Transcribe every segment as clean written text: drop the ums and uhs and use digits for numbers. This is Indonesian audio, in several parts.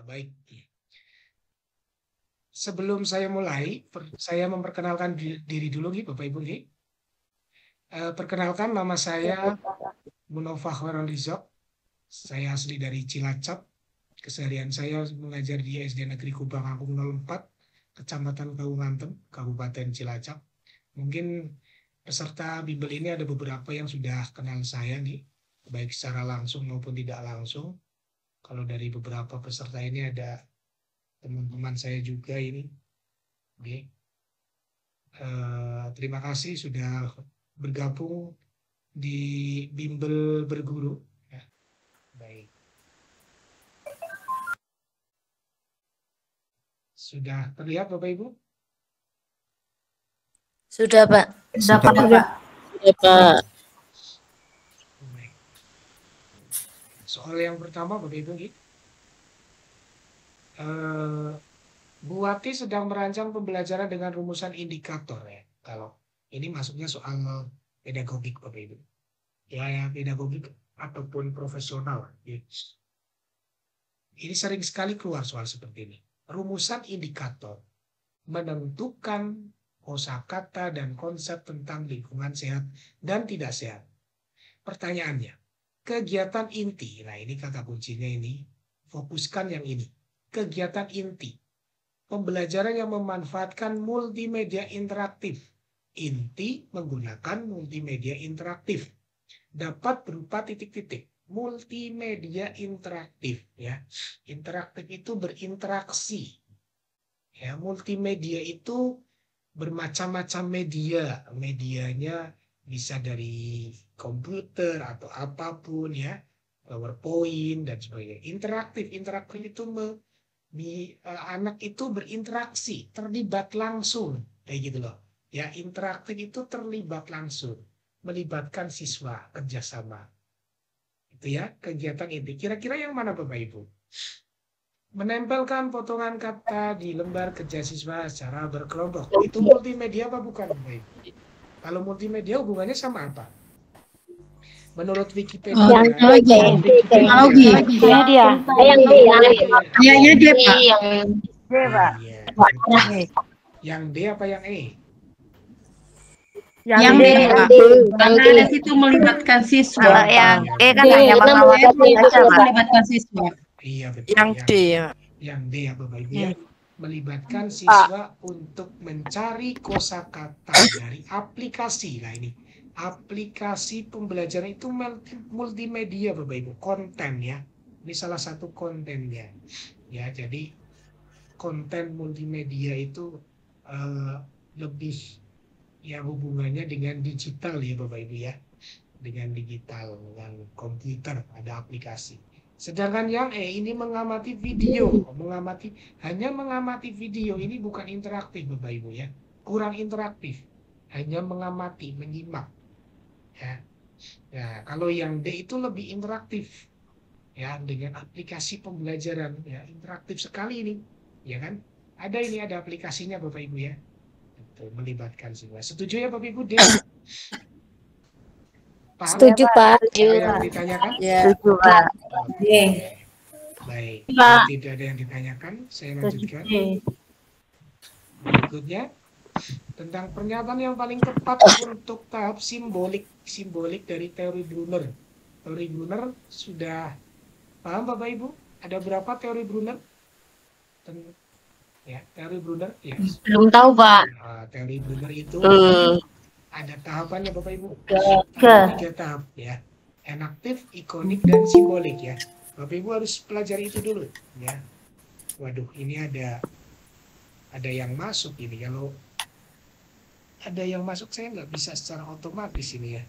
Baik. Sebelum saya mulai, saya memperkenalkan diri dulu nih Bapak Ibu nih. Perkenalkan, nama saya Munofah Werolizok. Saya asli dari Cilacap. Keseharian saya mengajar di SD Negeri Kubang Agung 04, Kecamatan Kaungantem, Kabupaten Cilacap. Mungkin peserta bimbel ini ada beberapa yang sudah kenal saya nih, baik secara langsung maupun tidak langsung. Kalau dari beberapa peserta ini ada teman-teman saya juga ini. Oke. Terima kasih sudah bergabung di bimbel berguru. Ya. Baik. Sudah terlihat Bapak Ibu? Sudah Pak. Sudah Pak. Sudah Pak. Baik. Soal yang pertama Bapak Ibu nih. Bu Wati sedang merancang pembelajaran dengan rumusan indikator ya. Kalau ini masuknya soal pedagogik Bapak Ibu. Ya pedagogik ataupun profesional. Ya. Ini sering sekali keluar soal seperti ini. Rumusan indikator menentukan kosakata dan konsep tentang lingkungan sehat dan tidak sehat. Pertanyaannya, kegiatan inti. Nah ini kata kuncinya ini. Fokuskan yang ini. Kegiatan inti. Pembelajaran yang memanfaatkan multimedia interaktif. Inti menggunakan multimedia interaktif. Dapat berupa titik-titik. Multimedia interaktif. Ya. Interaktif itu berinteraksi. Ya, multimedia itu bermacam-macam media. Medianya bisa dari komputer atau apapun ya. PowerPoint dan sebagainya. Interaktif itu anak itu berinteraksi, terlibat langsung, kayak gitu loh. Ya, interaktif itu terlibat langsung, melibatkan siswa, kerjasama. Itu ya, kegiatan inti. Kira-kira yang mana Bapak Ibu? Menempelkan potongan kata di lembar kerja siswa secara berkelompok. Itu multimedia apa bukan Bapak Ibu? Kalau multimedia hubungannya sama apa? Menurut Wikipedia, teknologi. Kayaknya dia, Pak. Yang D apa yang E? Yang D, Pak. Karena ada situ melibatkan siswa. Yang E kan hanya melibatkan siswa. Iya betul. Yang D ya. Yang D ya Bapak Ibu ya. Melibatkan siswa untuk mencari kosakata dari aplikasi. Nah ini. Aplikasi pembelajaran itu multimedia Bapak Ibu, konten ya. Ini salah satu kontennya. Ya, jadi konten multimedia itu lebih ya hubungannya dengan digital ya Bapak Ibu ya. Dengan digital, dengan komputer, ada aplikasi. Sedangkan yang ini mengamati video, hanya mengamati video, ini bukan interaktif Bapak Ibu ya. Kurang interaktif. Hanya mengamati, menyimak. Ya. Ya, kalau yang D itu lebih interaktif ya dengan aplikasi pembelajaran ya, interaktif sekali ini ya kan, ada aplikasinya Bapak Ibu ya. Itu melibatkan semua. Setuju ya Bapak Ibu D? Paham? Setuju Pak. Yang ditanyakan? Ya. Setuju Pak. Oke. Baik, kalau tidak ada yang ditanyakan saya lanjutkan. Berikutnya tentang pernyataan yang paling tepat untuk tahap simbolik dari teori Brunner. Teori Brunner sudah paham Bapak Ibu? Ada berapa teori Brunner? Ya, teori Brunner ya. Belum tahu Pak. Nah, teori Brunner itu ada tahapannya Bapak Ibu. Tiga. 3 tahap ya. Enaktif, ikonik dan simbolik ya. Bapak Ibu harus pelajari itu dulu ya. Waduh, ini ada yang masuk ini. Kalau ada yang masuk saya nggak bisa secara otomatis ini ya.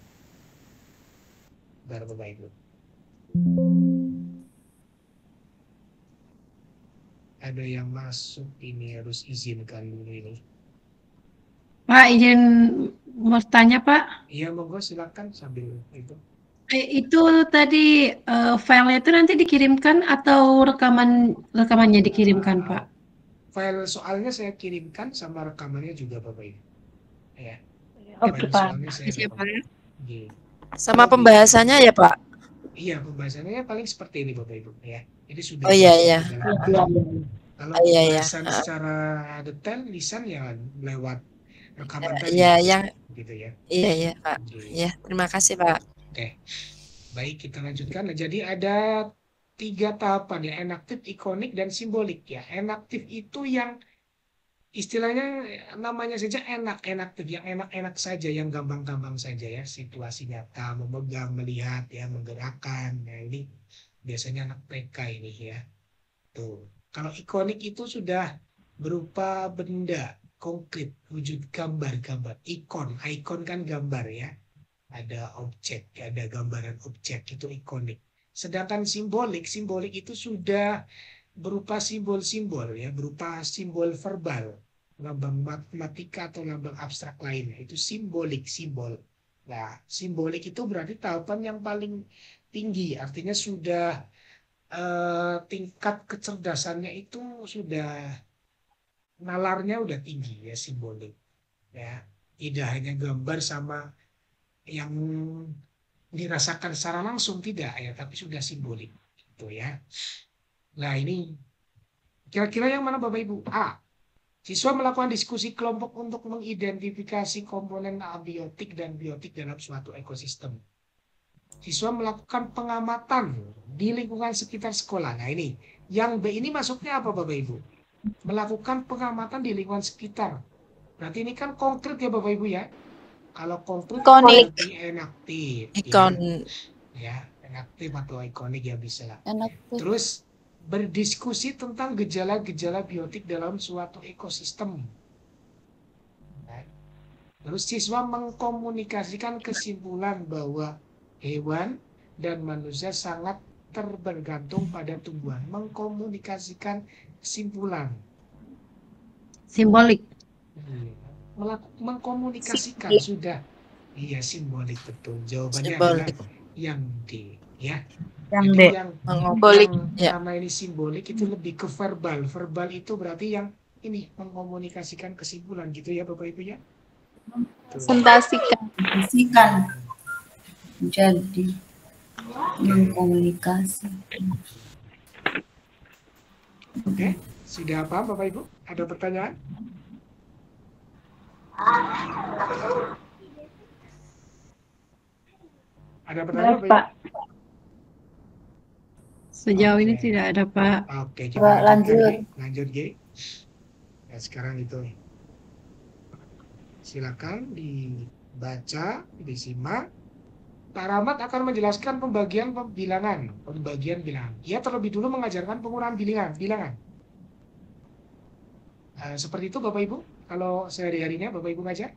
Bentar Bapak Ibu. Ada yang masuk ini harus izinkan dulu ini. Pak, izin bertanya Pak. Iya monggo silakan sambil itu. Itu tadi filenya itu nanti dikirimkan atau rekamannya dikirimkan Pak? File soalnya saya kirimkan sama rekamannya juga Bapak Ibu. Ya. Oke Pak. Sama pembahasannya ya Pak? Iya pembahasannya paling seperti ini Bapak Ibu ya. Ini sudah Oh iya masuk iya. ke dalam tes. Kalau Oh iya iya. pembahasan secara detail lisan ya lewat rekaman tadi Iya yang gitu ya. iya iya Pak. Oke. Iya terima kasih Pak. Oke. Baik, kita lanjutkan. Nah, jadi ada 3 tahapan ya, enaktif, ikonik, dan simbolik ya. Enaktif itu yang istilahnya namanya saja enak, enaktif, yang enak-enak saja, yang gampang-gampang saja ya. Situasi nyata, memegang, melihat, ya, menggerakkan. Nah, ini biasanya anak TK ini ya. Tuh. Kalau ikonik itu sudah berupa benda konkret, wujud gambar-gambar. Ikon kan gambar ya. Ada objek, ada gambaran objek, itu ikonik. Sedangkan simbolik itu sudah berupa simbol-simbol ya, berupa simbol verbal, lambang matematika atau lambang abstrak lainnya. Itu simbol. Nah, simbolik itu berarti tahapan yang paling tinggi, artinya sudah tingkat kecerdasannya itu sudah nalarnya udah tinggi ya, simbolik ya. Tidak hanya gambar sama yang dirasakan secara langsung, tidak ya, tapi sudah simbolik gitu ya. Nah, ini kira-kira yang mana Bapak Ibu? A. Siswa melakukan diskusi kelompok untuk mengidentifikasi komponen abiotik dan biotik dalam suatu ekosistem. Siswa melakukan pengamatan di lingkungan sekitar sekolah. Nah, ini yang B ini masuknya apa Bapak Ibu? Melakukan pengamatan di lingkungan sekitar. Berarti ini kan konkret ya Bapak Ibu ya. Kalau konkret Ikonik. berarti enaktif. Ikon. Ya, enaktif atau ikonik ya bisa. Enaktif. Terus berdiskusi tentang gejala-gejala biotik dalam suatu ekosistem. Nah, terus siswa mengkomunikasikan kesimpulan bahwa hewan dan manusia sangat terbergantung pada tumbuhan. Mengkomunikasikan kesimpulan. Simbolik. Mengkomunikasikan sudah. Iya, simbolik betul. Jawabannya Simbolik. adalah yang D ya. Yang Jadi D. yang Simbolik. Ya. karena ini simbolik itu lebih ke verbal. Verbal itu berarti yang ini mengkomunikasikan kesimpulan gitu ya Bapak Ibu ya. Presentasikan. Jadi mengkomunikasi. Oke, sudah apa Bapak Ibu? Ada pertanyaan? Ada pertanyaan Bapak Ibu? Sejauh ini Oke. tidak ada Pak. Oke, Pak, kita lanjut. Lanjut G. Ya, sekarang itu silakan dibaca, disimak. Pak Rahmat akan menjelaskan pembagian bilangan. Ia terlebih dulu mengajarkan penggunaan bilangan. Seperti itu Bapak Ibu. Kalau sehari-harinya Bapak Ibu ngajar,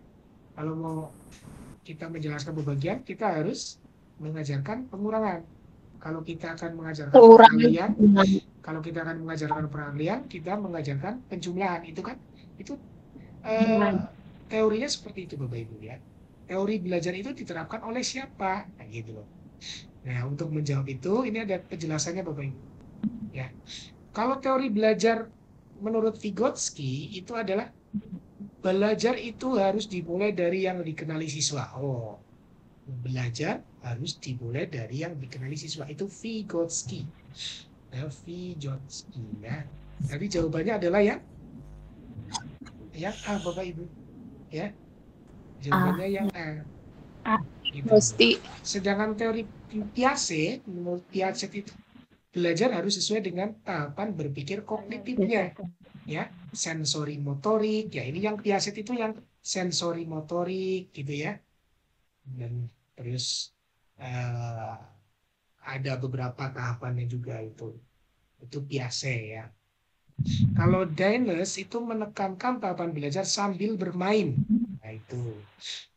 kalau mau kita menjelaskan pembagian, kita harus mengajarkan pengurangan. Kalau kita akan mengajarkan peralihan, kita mengajarkan penjumlahan. Itu kan, itu teorinya seperti itu Bapak Ibu ya. Teori belajar itu diterapkan oleh siapa? Nah, gitu loh. Nah, untuk menjawab itu, ini ada penjelasannya Bapak Ibu. Ya. Kalau teori belajar menurut Vygotsky itu adalah belajar itu harus dimulai dari yang dikenali siswa. Oh, belajar harus dimulai dari yang dikenali siswa. Itu Vygotsky. Nah, Vygotsky ya. Jadi jawabannya adalah yang A Bapak Ibu. Ya. Jawabannya yang A. Gitu. Sedangkan teori Piaget, menurut Piaget itu belajar harus sesuai dengan tahapan berpikir kognitifnya, ya, sensori motorik, ya ini yang Piaget itu yang sensori motorik gitu ya, dan terus ada beberapa tahapannya juga itu Piaget ya. Kalau Dines itu menekankan tahapan belajar sambil bermain. Nah itu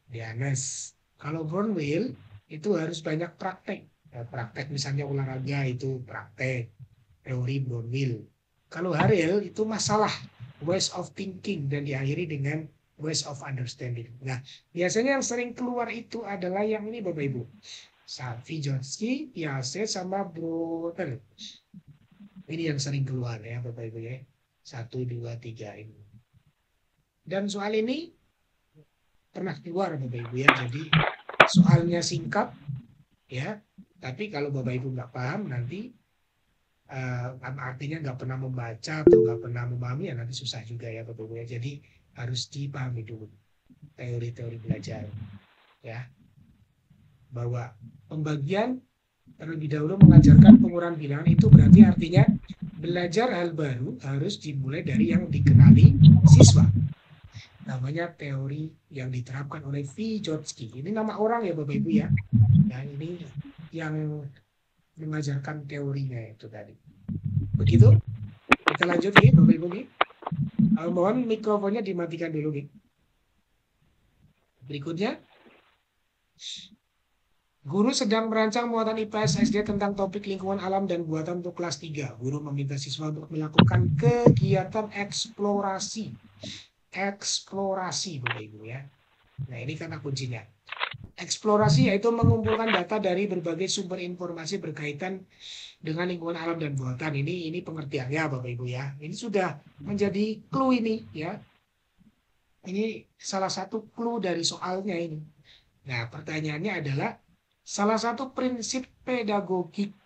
Dines. Kalau Burnwell itu harus banyak praktek. Praktek misalnya olahraga itu praktek. Teori Burnwell. Kalau Harel itu masalah. Ways of thinking. Dan diakhiri dengan ways of understanding. Nah biasanya yang sering keluar itu adalah yang ini Bapak Ibu. Vygotsky, Piaget, sama Brunel. Ini yang sering keluar ya Bapak Ibu ya. 1, 2, 3 ini. Dan soal ini pernah keluar Bapak Ibu ya. Jadi soalnya singkat ya. Tapi kalau Bapak Ibu nggak paham nanti artinya nggak pernah membaca atau nggak pernah memahami ya nanti susah juga ya Bapak Ibu ya. Jadi harus dipahami dulu teori-teori belajar ya, bahwa pembagian terlebih dahulu mengajarkan penguraian bilangan itu berarti artinya belajar hal baru harus dimulai dari yang dikenali siswa. Namanya teori yang diterapkan oleh Vygotsky. Ini nama orang ya Bapak Ibu ya. Nah ini yang mengajarkan teorinya itu tadi. Begitu? Kita lanjut nih Bapak Ibu nih. Mohon mikrofonnya dimatikan dulu nih. Berikutnya. Guru sedang merancang muatan IPS SD tentang topik lingkungan alam dan buatan untuk kelas 3. Guru meminta siswa untuk melakukan kegiatan eksplorasi. Eksplorasi Bapak Ibu ya. Nah ini kata kuncinya. Eksplorasi yaitu mengumpulkan data dari berbagai sumber informasi berkaitan dengan lingkungan alam dan buatan. Ini pengertiannya Bapak Ibu ya. Ini sudah menjadi clue ini ya. Ini salah satu clue dari soalnya ini. Nah pertanyaannya adalah salah satu prinsip pedagogik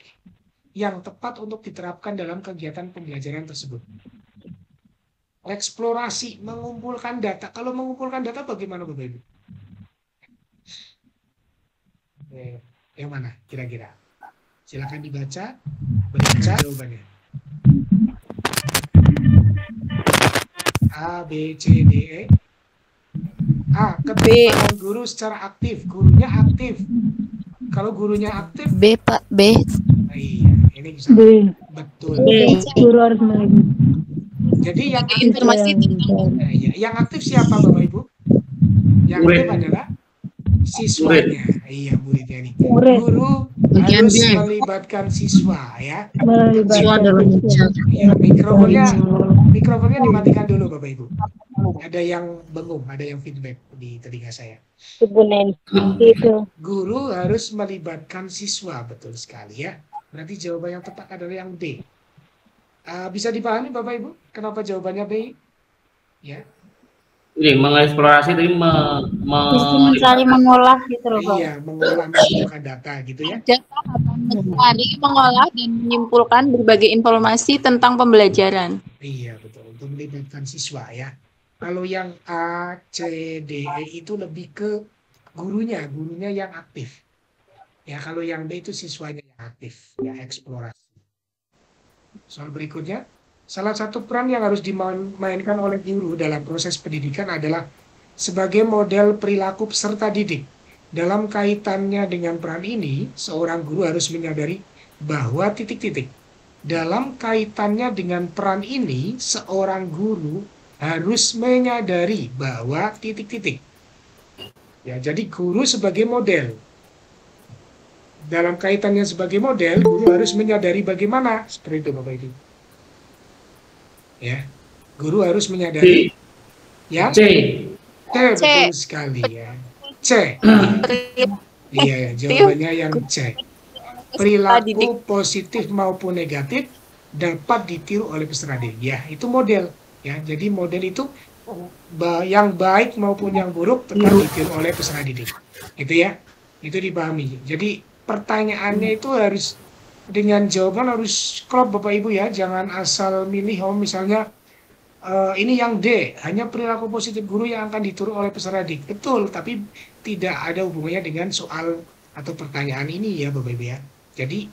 yang tepat untuk diterapkan dalam kegiatan pembelajaran tersebut. Eksplorasi, mengumpulkan data. Kalau mengumpulkan data bagaimana Bapak Ibu? Yang mana kira-kira? Silakan dibaca, baca jawabannya. A, B, C, D, E. A, keterlibatan guru secara aktif. Gurunya aktif. Kalau gurunya aktif, B, Pak, B. Iya, ini bisa. B. Betul. Guru harus melihat. Jadi yang aktif, yang aktif siapa Bapak Ibu? Yang aktif adalah siswanya. Iya, muridnya nih. Guru harus melibatkan siswa ya. Ya, mikrofonnya dimatikan dulu Bapak Ibu. Ada yang bengong, ada yang feedback di telinga saya. Guru harus melibatkan siswa, betul sekali ya. Berarti jawaban yang tepat adalah yang D. Bisa dipahami Bapak Ibu? Kenapa jawabannya B? Ya. Ini mengeksplorasi tadi mencari mengolah gitu loh Pak. Iya, mengumpulkan data gitu ya. Mencari, mengolah dan menyimpulkan berbagai informasi tentang pembelajaran. Iya betul, untuk melibatkan siswa ya. Kalau yang A, C, D, E itu lebih ke gurunya yang aktif. Ya kalau yang B itu siswanya yang aktif, ya eksplorasi. Soal berikutnya, salah satu peran yang harus dimainkan oleh guru dalam proses pendidikan adalah sebagai model perilaku peserta didik. Dalam kaitannya dengan peran ini, seorang guru harus menyadari bahwa titik-titik. Dalam kaitannya dengan peran ini, seorang guru harus menyadari bahwa titik-titik. Ya, jadi guru sebagai model. Dalam kaitannya sebagai model, guru harus menyadari bagaimana. Seperti itu Bapak Ibu. Ya, guru harus menyadari. Ya, C betul sekali ya. C. Iya, jawabannya yang C. Perilaku positif maupun negatif dapat ditiru oleh peserta didik. Ya, itu model. Ya, jadi model itu yang baik maupun yang buruk tetap ditiru oleh peserta didik. Itu ya, itu dipahami. Jadi pertanyaannya itu harus dengan jawaban harus klop Bapak Ibu ya, jangan asal milih misalnya ini yang D, hanya perilaku positif guru yang akan ditiru oleh peserta didik. Betul, tapi tidak ada hubungannya dengan soal atau pertanyaan ini ya Bapak Ibu ya. Jadi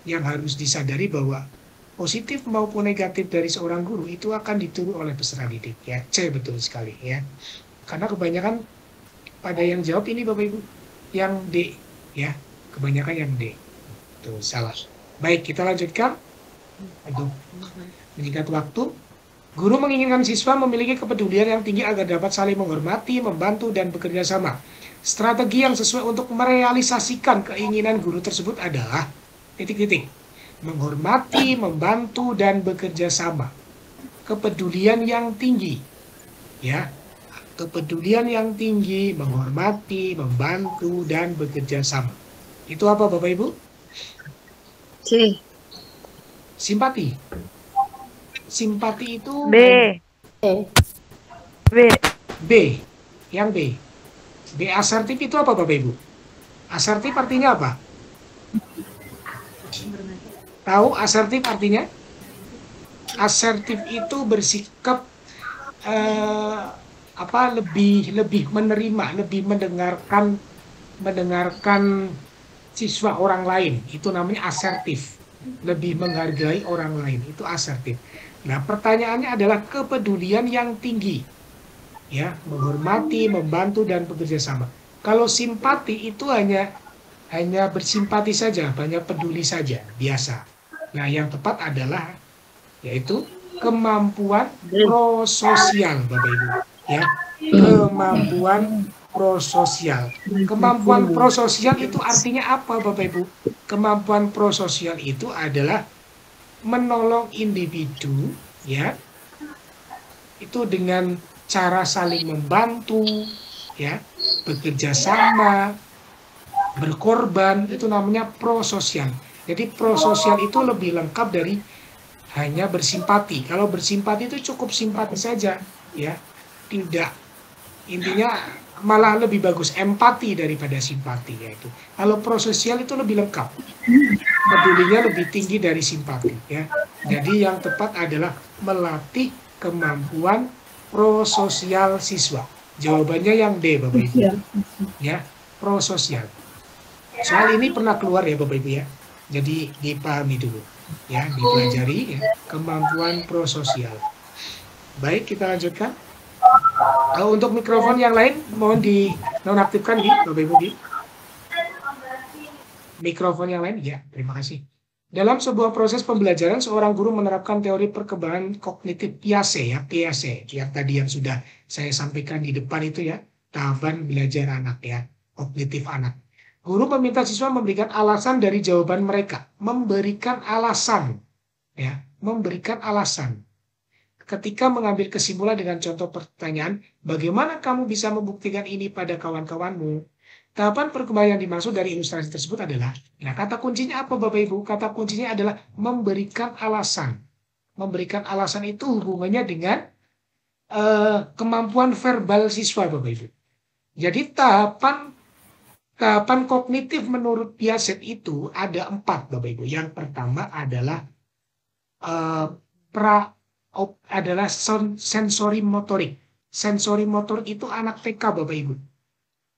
yang harus disadari bahwa positif maupun negatif dari seorang guru itu akan ditiru oleh peserta didik ya. C betul sekali ya. Karena kebanyakan pada yang jawab ini Bapak Ibu yang D ya. Kebanyakan yang D. Tuh salah. Baik, kita lanjutkan. Untuk menyingkat waktu, guru menginginkan siswa memiliki kepedulian yang tinggi agar dapat saling menghormati, membantu, dan bekerja sama. Strategi yang sesuai untuk merealisasikan keinginan guru tersebut adalah titik-titik. Menghormati, membantu, dan bekerja sama. Kepedulian yang tinggi. Ya, kepedulian yang tinggi, menghormati, membantu, dan bekerja sama. Itu apa Bapak Ibu? C. Simpati. Simpati itu B. B. B. Yang B. B asertif itu apa Bapak Ibu? Asertif artinya apa? Tahu asertif artinya? Asertif itu bersikap lebih menerima, lebih mendengarkan siswa orang lain. Itu namanya asertif. Lebih menghargai orang lain, itu asertif. Nah, pertanyaannya adalah kepedulian yang tinggi. Ya, menghormati, membantu dan bekerja sama. Kalau simpati itu hanya bersimpati saja, hanya peduli saja, biasa. Nah, yang tepat adalah yaitu kemampuan prososial, Bapak Ibu. Ya, kemampuan prososial. Kemampuan prososial itu artinya apa, Bapak Ibu? Kemampuan prososial itu adalah menolong individu, ya, itu dengan cara saling membantu, ya, bekerja sama, berkorban, itu namanya prososial. Jadi prososial itu lebih lengkap dari hanya bersimpati. Kalau bersimpati itu cukup simpati saja, ya, tidak. Intinya malah lebih bagus empati daripada simpati, yaitu. Kalau prososial itu lebih lengkap, pedulinya lebih tinggi dari simpati, ya. Jadi yang tepat adalah melatih kemampuan prososial siswa. Jawabannya yang D, Bapak Ibu. Ya, prososial. Soal ini pernah keluar ya, Bapak Ibu, ya. Jadi dipahami dulu, ya, dipelajari, ya, kemampuan prososial. Baik, kita lanjutkan. Untuk mikrofon yang lain mohon dinonaktifkan, Bapak Ibu. Mikrofon yang lain, ya, terima kasih. Dalam sebuah proses pembelajaran, seorang guru menerapkan teori perkembangan kognitif Piaget, ya, Piaget, yang tadi yang sudah saya sampaikan di depan itu, ya, tahapan belajar anak, ya, kognitif anak. Guru meminta siswa memberikan alasan dari jawaban mereka, memberikan alasan, ya, memberikan alasan. Ketika mengambil kesimpulan dengan contoh pertanyaan, bagaimana kamu bisa membuktikan ini pada kawan-kawanmu? Tahapan perkembangan yang dimaksud dari ilustrasi tersebut adalah, nah, kata kuncinya apa, Bapak Ibu? Kata kuncinya adalah memberikan alasan. Memberikan alasan itu hubungannya dengan kemampuan verbal siswa, Bapak Ibu. Jadi tahapan kognitif menurut Piaget itu ada 4, Bapak Ibu. Yang pertama adalah sensori motorik. Sensori motorik itu anak TK, Bapak Ibu.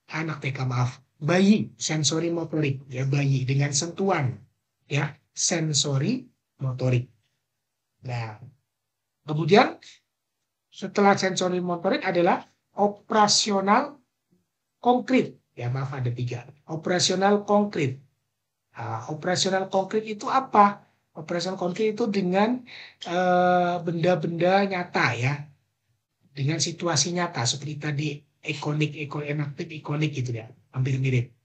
Anak TK, maaf. Bayi, sensori motorik, ya, bayi dengan sentuhan, ya, sensori motorik. Nah, kemudian setelah sensori motorik adalah operasional konkret. Ya, maaf, ada 3. Operasional konkret. Nah, operasional konkret itu apa? Operasional konkret itu dengan benda-benda nyata, ya, dengan situasi nyata seperti tadi enaktif, ikonik gitu, ya, hampir mirip.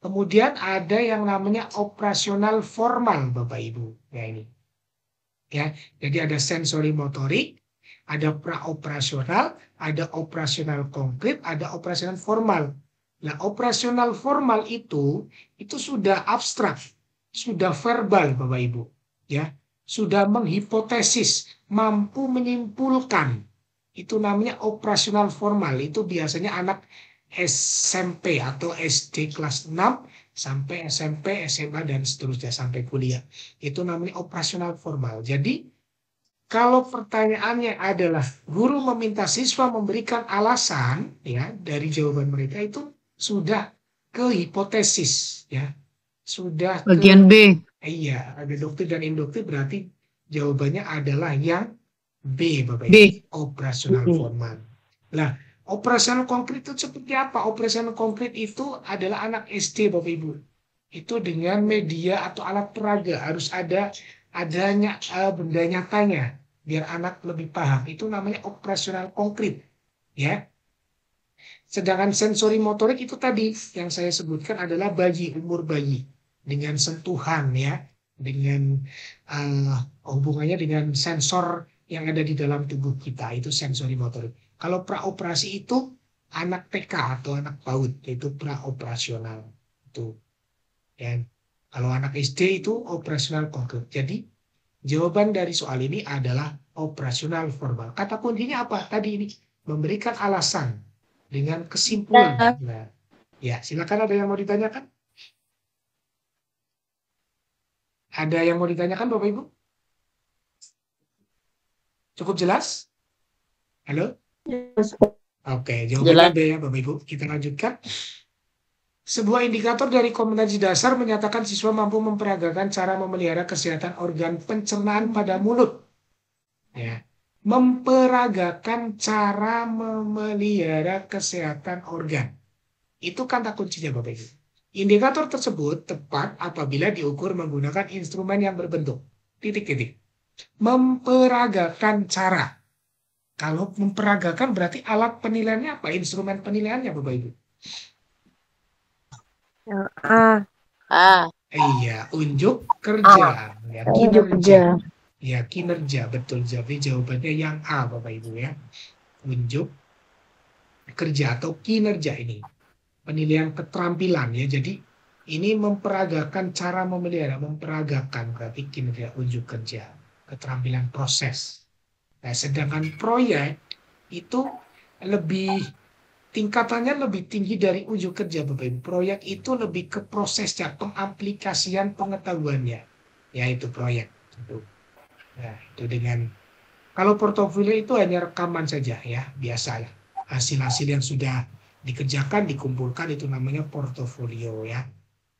Kemudian ada yang namanya operasional formal, Bapak Ibu. Ya, ini, ya, jadi ada sensori motorik, ada praoperasional, ada operasional konkret, ada operasional formal. Nah, operasional formal itu sudah abstrak, sudah verbal, Bapak Ibu, ya, sudah menghipotesis, mampu menyimpulkan. Itu namanya operasional formal. Itu biasanya anak SMP atau SD kelas 6 sampai SMP, SMA dan seterusnya sampai kuliah. Itu namanya operasional formal. Jadi kalau pertanyaannya adalah guru meminta siswa memberikan alasan, ya, dari jawaban mereka itu sudah ke hipotesis, ya, sudah ke Bagian B. Iya, ada dokter dan induktif, berarti jawabannya adalah yang B, Bapak Ibu. B. Operasional formal. Nah, operasional konkret itu seperti apa? Operasional konkret itu adalah anak SD, Bapak Ibu. Itu dengan media atau alat peraga, harus adanya benda nyatanya biar anak lebih paham. Itu namanya operasional konkret, ya. Sedangkan sensori motorik itu tadi yang saya sebutkan adalah bayi, umur bayi, dengan sentuhan, ya, dengan hubungannya dengan sensor yang ada di dalam tubuh kita, itu sensori motorik. Kalau praoperasi itu anak TK atau anak PAUD, itu praoperasional. Itu. Dan kalau anak SD itu operasional konkret. Jadi jawaban dari soal ini adalah operasional formal. Kata kuncinya apa? Tadi ini memberikan alasan dengan kesimpulan. Nah, ya, silakan, ada yang mau ditanyakan? Ada yang mau ditanyakan Bapak Ibu? Cukup jelas? Halo? Oke, jawabannya B ya Bapak Ibu. Kita lanjutkan. Sebuah indikator dari kompetensi dasar menyatakan siswa mampu memperagakan cara memelihara kesehatan organ pencernaan pada mulut. Ya. Memperagakan cara memelihara kesehatan organ. Itu kata kuncinya Bapak Ibu. Indikator tersebut tepat apabila diukur menggunakan instrumen yang berbentuk titik-titik. Memperagakan cara. Kalau memperagakan berarti alat penilaiannya apa? Instrumen penilaiannya Bapak Ibu? Iya, unjuk kerja. Ya, kinerja. Ya, kinerja. Betul. Jadi jawabannya yang A Bapak Ibu ya. Unjuk kerja atau kinerja ini. Penilaian keterampilan ya. Jadi ini memperagakan cara memelihara. Memperagakan berarti kinerja, unjuk kerja. Keterampilan proses. Nah, sedangkan proyek itu tingkatannya lebih tinggi dari unjuk kerja Bapak Ibu. Proyek itu lebih ke prosesnya, pengaplikasian pengetahuannya. Yaitu proyek. Nah, itu dengan kalau portofolio itu hanya rekaman saja ya, biasa ya. Hasil-hasil yang sudah dikerjakan, dikumpulkan itu namanya portofolio ya.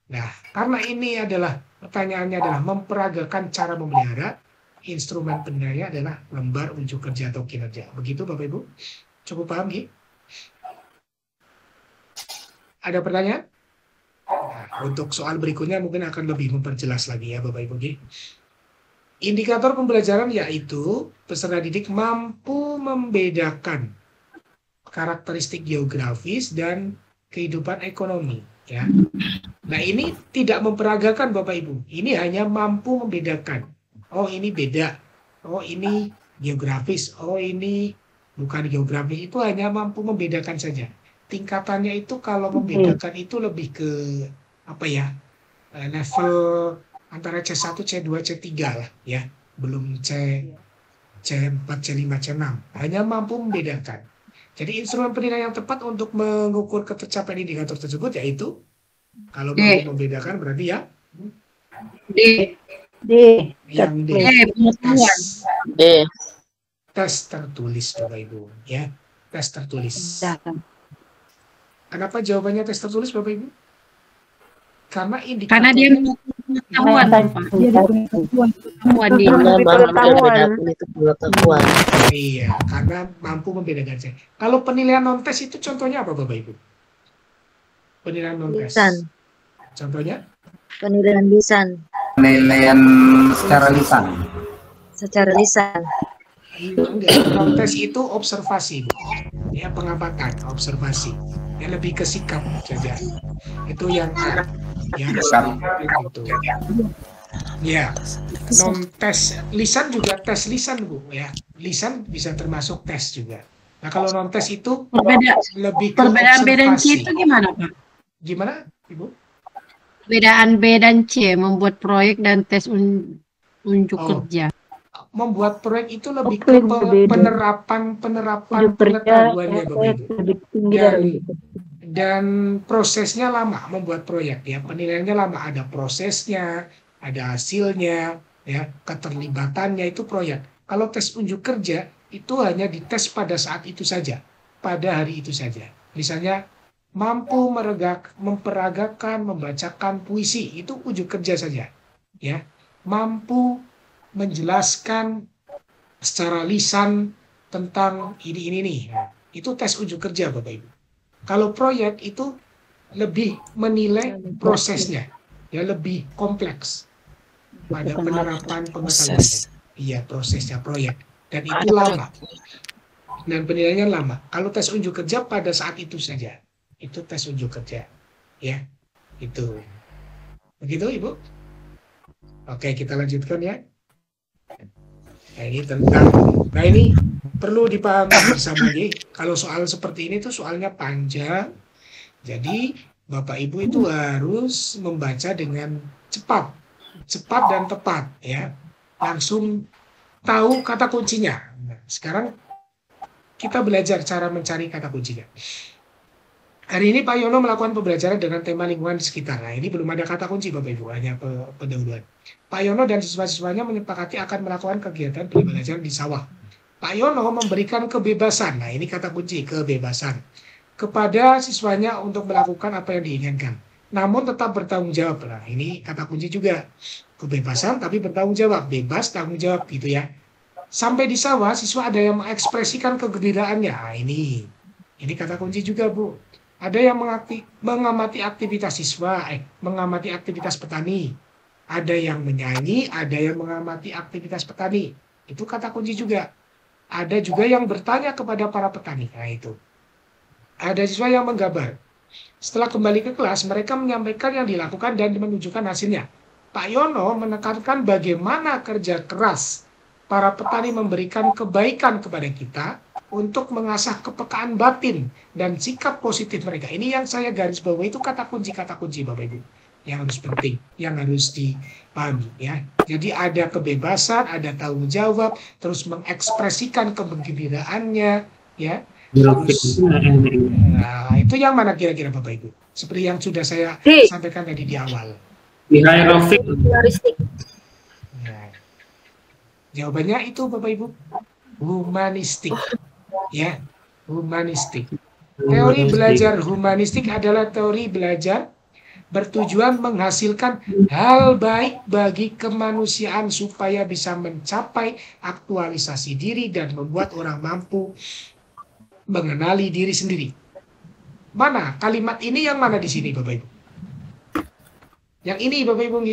Nah, karena ini adalah pertanyaannya adalah memperagakan cara memelihara, instrumen penilaiannya adalah lembar unjuk kerja atau kinerja. Begitu Bapak Ibu? Cukup paham Gi? Ada pertanyaan? Nah, untuk soal berikutnya mungkin akan lebih memperjelas lagi ya Bapak Ibu Gi. Indikator pembelajaran yaitu peserta didik mampu membedakan karakteristik geografis dan kehidupan ekonomi ya. Nah, ini tidak memperagakan Bapak Ibu. Ini hanya mampu membedakan. Oh, ini beda. Oh, ini geografis. Oh, ini bukan geografis. Itu hanya mampu membedakan saja. Tingkatannya itu kalau membedakan itu lebih ke apa ya? Level antara C1, C2, C3 lah ya. Belum C4, C5, C6. Hanya mampu membedakan. Jadi instrumen penilaian yang tepat untuk mengukur ketercapaian indikator tersebut yaitu kalau mampu membedakan berarti ya D. yang D. Pengetahuan. Tes tertulis Bapak Ibu ya. Tes tertulis. Kenapa jawabannya tes tertulis Bapak Ibu? Karena indikator Karena dia pengetahuan, Pak. Pengetahuan. Iya, karena mampu membedakan. Kalau penilaian non tes itu contohnya apa Bapak Ibu? Penilaian non tes. Contohnya? Penilaian lisan. Penilaian secara lisan. Secara lisan. Non tes itu observasi, Bu. Ya, pengamatan, observasi. Ya, lebih ke sikap saja. Itu yang itu. Ya, non tes lisan juga tes lisan Bu ya. Lisan bisa termasuk tes juga. Nah, kalau non tes itu lebih ke perbedaan B dan C observasi. itu gimana, Pak? Gimana, Ibu? Perbedaan B dan C membuat proyek dan tes unjuk kerja. Membuat proyek itu lebih ke penerapan pengetahuannya Bapak Ibu. Dan prosesnya lama membuat proyek ya. Penilaiannya lama, ada prosesnya, ada hasilnya, ya, keterlibatannya itu proyek. Kalau tes unjuk kerja itu hanya dites pada saat itu saja, pada hari itu saja. Misalnya mampu memperagakan, membacakan puisi itu unjuk kerja saja, ya. Mampu menjelaskan secara lisan tentang ini nih, itu tes unjuk kerja Bapak Ibu. Kalau proyek itu lebih menilai prosesnya, ya lebih kompleks pada penerapan pengetahuan. Iya, prosesnya proyek dan itu lama dan penilaiannya lama. Kalau tes unjuk kerja pada saat itu saja, itu tes unjuk kerja, ya itu. Begitu Ibu? Oke, kita lanjutkan ya. Nah, ini tentang, nah ini perlu dipahami bersama nih. Kalau soal seperti ini tuh soalnya panjang, jadi Bapak Ibu itu harus membaca dengan cepat dan tepat ya, langsung tahu kata kuncinya. Nah, sekarang kita belajar cara mencari kata kuncinya. Hari ini Pak Yono melakukan pembelajaran dengan tema lingkungan di sekitar. Nah, ini belum ada kata kunci Bapak Ibu, hanya pendahuluan. Pak Yono dan siswa-siswanya menyepakati akan melakukan kegiatan pembelajaran di sawah. Pak Yono memberikan kebebasan, nah ini kata kunci, kebebasan, kepada siswanya untuk melakukan apa yang diinginkan. Namun tetap bertanggung jawab. Nah, ini kata kunci juga. Kebebasan tapi bertanggung jawab, bebas tanggung jawab gitu ya. Sampai di sawah, siswa ada yang mengekspresikan kegembiraannya. Nah, ini kata kunci juga, Bu. Ada yang mengamati aktivitas siswa, mengamati aktivitas petani. Ada yang menyanyi, ada yang mengamati aktivitas petani. Itu kata kunci juga. Ada juga yang bertanya kepada para petani. Nah, itu. Ada siswa yang menggambar. Setelah kembali ke kelas, mereka menyampaikan yang dilakukan dan menunjukkan hasilnya. Pak Yono menekankan bagaimana kerja keras para petani memberikan kebaikan kepada kita untuk mengasah kepekaan batin dan sikap positif mereka. Ini yang saya garis bawahi, itu kata kunci Bapak Ibu yang harus penting, yang harus dipahami ya. Jadi ada kebebasan, ada tanggung jawab, terus mengekspresikan kegembiraannya ya. Terus, nah, itu yang mana kira-kira Bapak Ibu? Seperti yang sudah saya sampaikan tadi di awal. Nah, jawabannya itu Bapak Ibu, humanistik. Ya, humanistik. Teori belajar humanistik adalah teori belajar bertujuan menghasilkan hal baik bagi kemanusiaan supaya bisa mencapai aktualisasi diri dan membuat orang mampu mengenali diri sendiri. Mana kalimat ini yang mana di sini Bapak Ibu? Yang ini Bapak Ibu,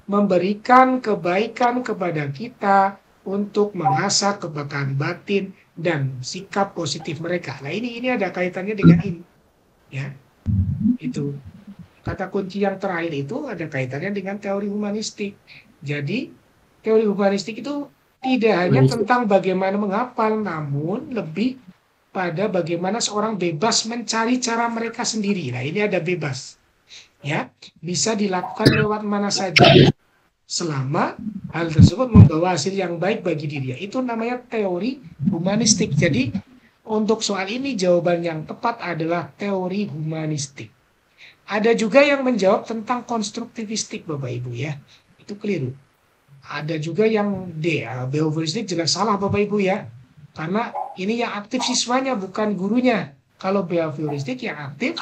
memberikan kebaikan kepada kita untuk mengasah kepekaan batin dan sikap positif mereka. Nah, ini ada kaitannya dengan ini. Ya. Itu. Kata kunci yang terakhir itu ada kaitannya dengan teori humanistik. Jadi, teori humanistik itu tidak hanya tentang bagaimana menghafal, namun lebih pada bagaimana seorang bebas mencari cara mereka sendiri. Nah, ini ada bebas. Ya, bisa dilakukan lewat mana saja. Selama hal tersebut membawa hasil yang baik bagi dirinya. Itu namanya teori humanistik. Jadi untuk soal ini jawaban yang tepat adalah teori humanistik. Ada juga yang menjawab tentang konstruktivistik Bapak Ibu ya. Itu keliru. Ada juga yang D, behavioristik jelas salah Bapak Ibu ya. Karena ini yang aktif siswanya bukan gurunya. Kalau behavioristik yang aktif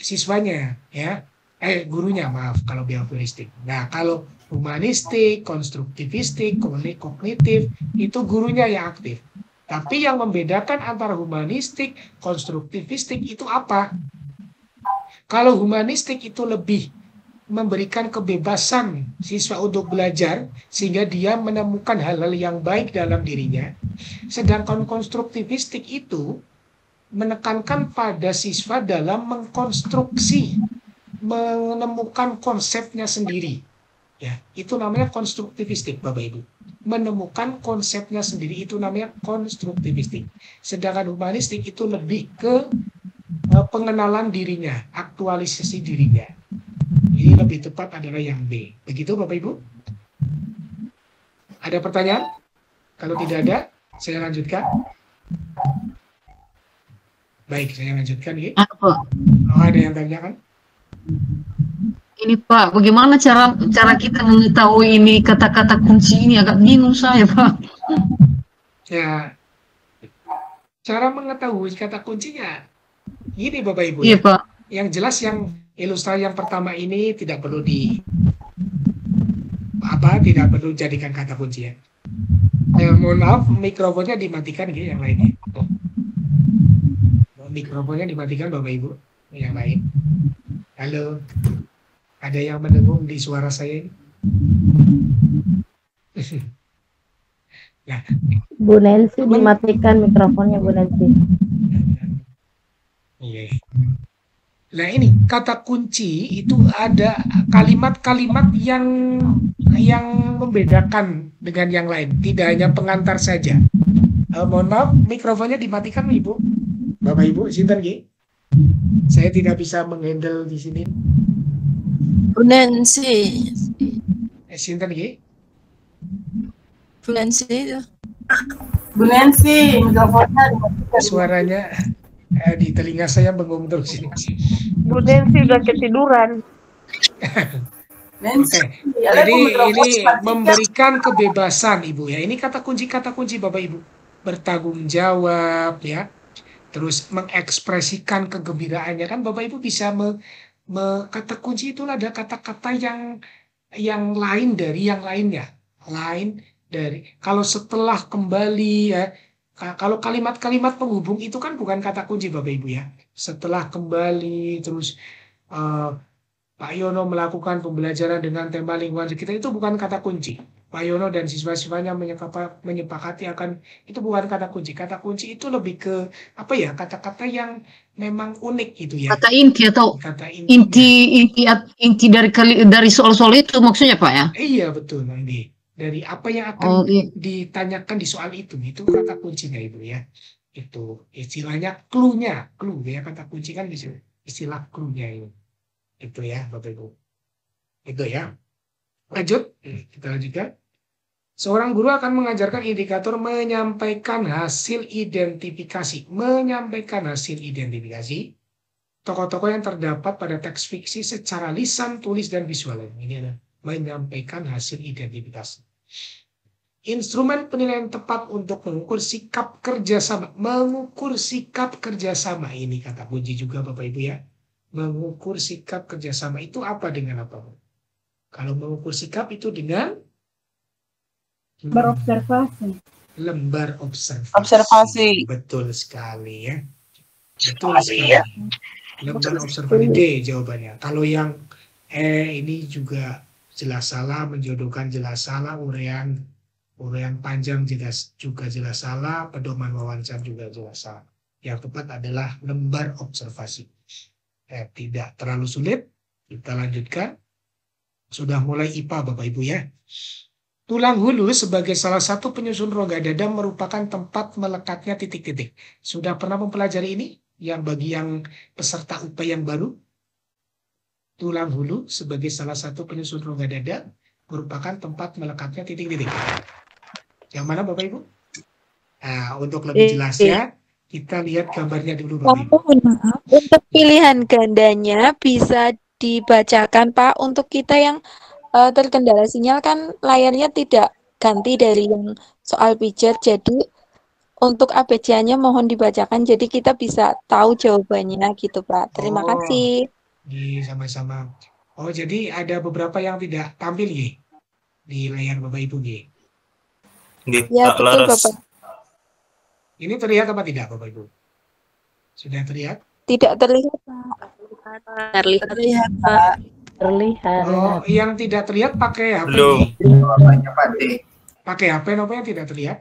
siswanya ya. Gurunya, maaf, kalau behavioristik. Nah, kalau humanistik, konstruktivistik, kognitif, itu gurunya yang aktif. Tapi yang membedakan antara humanistik, konstruktivistik itu apa? Kalau humanistik itu lebih memberikan kebebasan siswa untuk belajar, sehingga dia menemukan hal-hal yang baik dalam dirinya. Sedangkan konstruktivistik itu menekankan pada siswa dalam mengkonstruksi, menemukan konsepnya sendiri. Ya, itu namanya konstruktivistik Bapak Ibu. Menemukan konsepnya sendiri itu namanya konstruktivistik. Sedangkan humanistik itu lebih ke pengenalan dirinya, aktualisasi dirinya. Ini lebih tepat adalah yang B. Begitu Bapak Ibu? Ada pertanyaan? Kalau tidak ada, saya lanjutkan. Baik, saya lanjutkan ya. Apa? Oh, ada yang tanyakan? Ini Pak, bagaimana cara kita mengetahui ini kata-kata kunci ini, agak bingung saya Pak. Ya, cara mengetahui kata kuncinya ini Bapak Ibu. Iya ya. Pak. Yang jelas yang ilustrasi yang pertama ini tidak perlu tidak perlu jadikan kata kunci ya. Mohon maaf, mikrofonnya dimatikan gitu yang lainnya. Mikrofonnya dimatikan Bapak Ibu yang lain. Halo, ada yang mendengung di suara saya ini? Nah, Bu Nancy dimatikan mikrofonnya Bu Nancy. Iya. Nah ini kata kunci itu ada kalimat-kalimat yang membedakan dengan yang lain, tidak hanya pengantar saja. Mohon maaf, mikrofonnya dimatikan Ibu, Bapak Ibu, sinten nggih? Saya tidak bisa menghandle di sini. Bu Nancy. Sinten nggih? Bu Nancy itu. Bu Nancy, mikrofonnya dimatikan. Suaranya Di telinga saya bengong terus ini. Bu Nancy udah ketiduran. Oke, jadi ini memberikan kebebasan Ibu ya. Ini kata kunci Bapak Ibu. Bertanggung jawab ya. Terus mengekspresikan kegembiraannya kan Bapak Ibu bisa kata kunci itu ada kata-kata yang lain dari yang lainnya. Lain dari kalau setelah kembali ya. Kalau kalimat-kalimat penghubung itu kan bukan kata kunci Bapak Ibu ya. Setelah kembali terus Pak Yono melakukan pembelajaran dengan tema lingkungan sekitar itu bukan kata kunci. Pak Yono dan siswa-siswanya menyepakati akan itu bukan kata kunci. Kata kunci itu lebih ke apa ya? Kata-kata yang memang unik gitu ya. Kata inti atau Kata inti dari soal-soal itu maksudnya Pak ya? Iya betul nanti. Dari apa yang akan iya. ditanyakan di soal itu kata kuncinya Ibu ya. Itu istilahnya clue ya, kata kunci kan istilah clue-nya ini. Itu ya Bapak Ibu. Itu ya. Lanjut, kita lanjutkan. Seorang guru akan mengajarkan indikator menyampaikan hasil identifikasi. Menyampaikan hasil identifikasi tokoh-tokoh yang terdapat pada teks fiksi secara lisan, tulis, dan visual. Ini adalah menyampaikan hasil identifikasi. Instrumen penilaian tepat untuk mengukur sikap kerjasama. Mengukur sikap kerjasama ini kata kunci juga Bapak Ibu ya. Mengukur sikap kerjasama itu apa dengan apa? Kalau mengukur sikap itu dengan Berobservasi. lembar observasi. Observasi. Betul sekali ya. Betul sekali. Lembar observasi D jawabannya. Kalau yang ini juga jelas salah, menjodohkan jelas salah, urean panjang juga jelas salah, pedoman wawancara juga jelas salah. Yang tepat adalah lembar observasi. Tidak terlalu sulit. Kita lanjutkan. Sudah mulai IPA Bapak Ibu ya. Tulang hulu sebagai salah satu penyusun rongga dada merupakan tempat melekatnya titik-titik. Sudah pernah mempelajari ini? Yang bagi yang peserta UP yang baru? Tulang hulu sebagai salah satu penyusun rongga dada merupakan tempat melekatnya titik-titik. Yang mana Bapak Ibu? Nah, untuk lebih jelasnya, kita lihat gambarnya dulu Bapak Ibu. Mohon maaf, untuk pilihan gandanya bisa dibacakan Pak. Untuk kita yang terkendala sinyal kan layarnya tidak ganti dari yang soal pijat. Jadi untuk ABC-nya mohon dibacakan. Jadi kita bisa tahu jawabannya gitu Pak. Terima kasih. Sama-sama. Oh jadi ada beberapa yang tidak tampil ya di layar Bapak Ibu ya. Ya betul Bapak. Ini terlihat apa tidak Bapak Ibu? Sudah terlihat? Tidak terlihat Pak. Terlihat Pak. Terlihat. Oh, yang tidak terlihat pakai HP. Pakai HP yang tidak terlihat?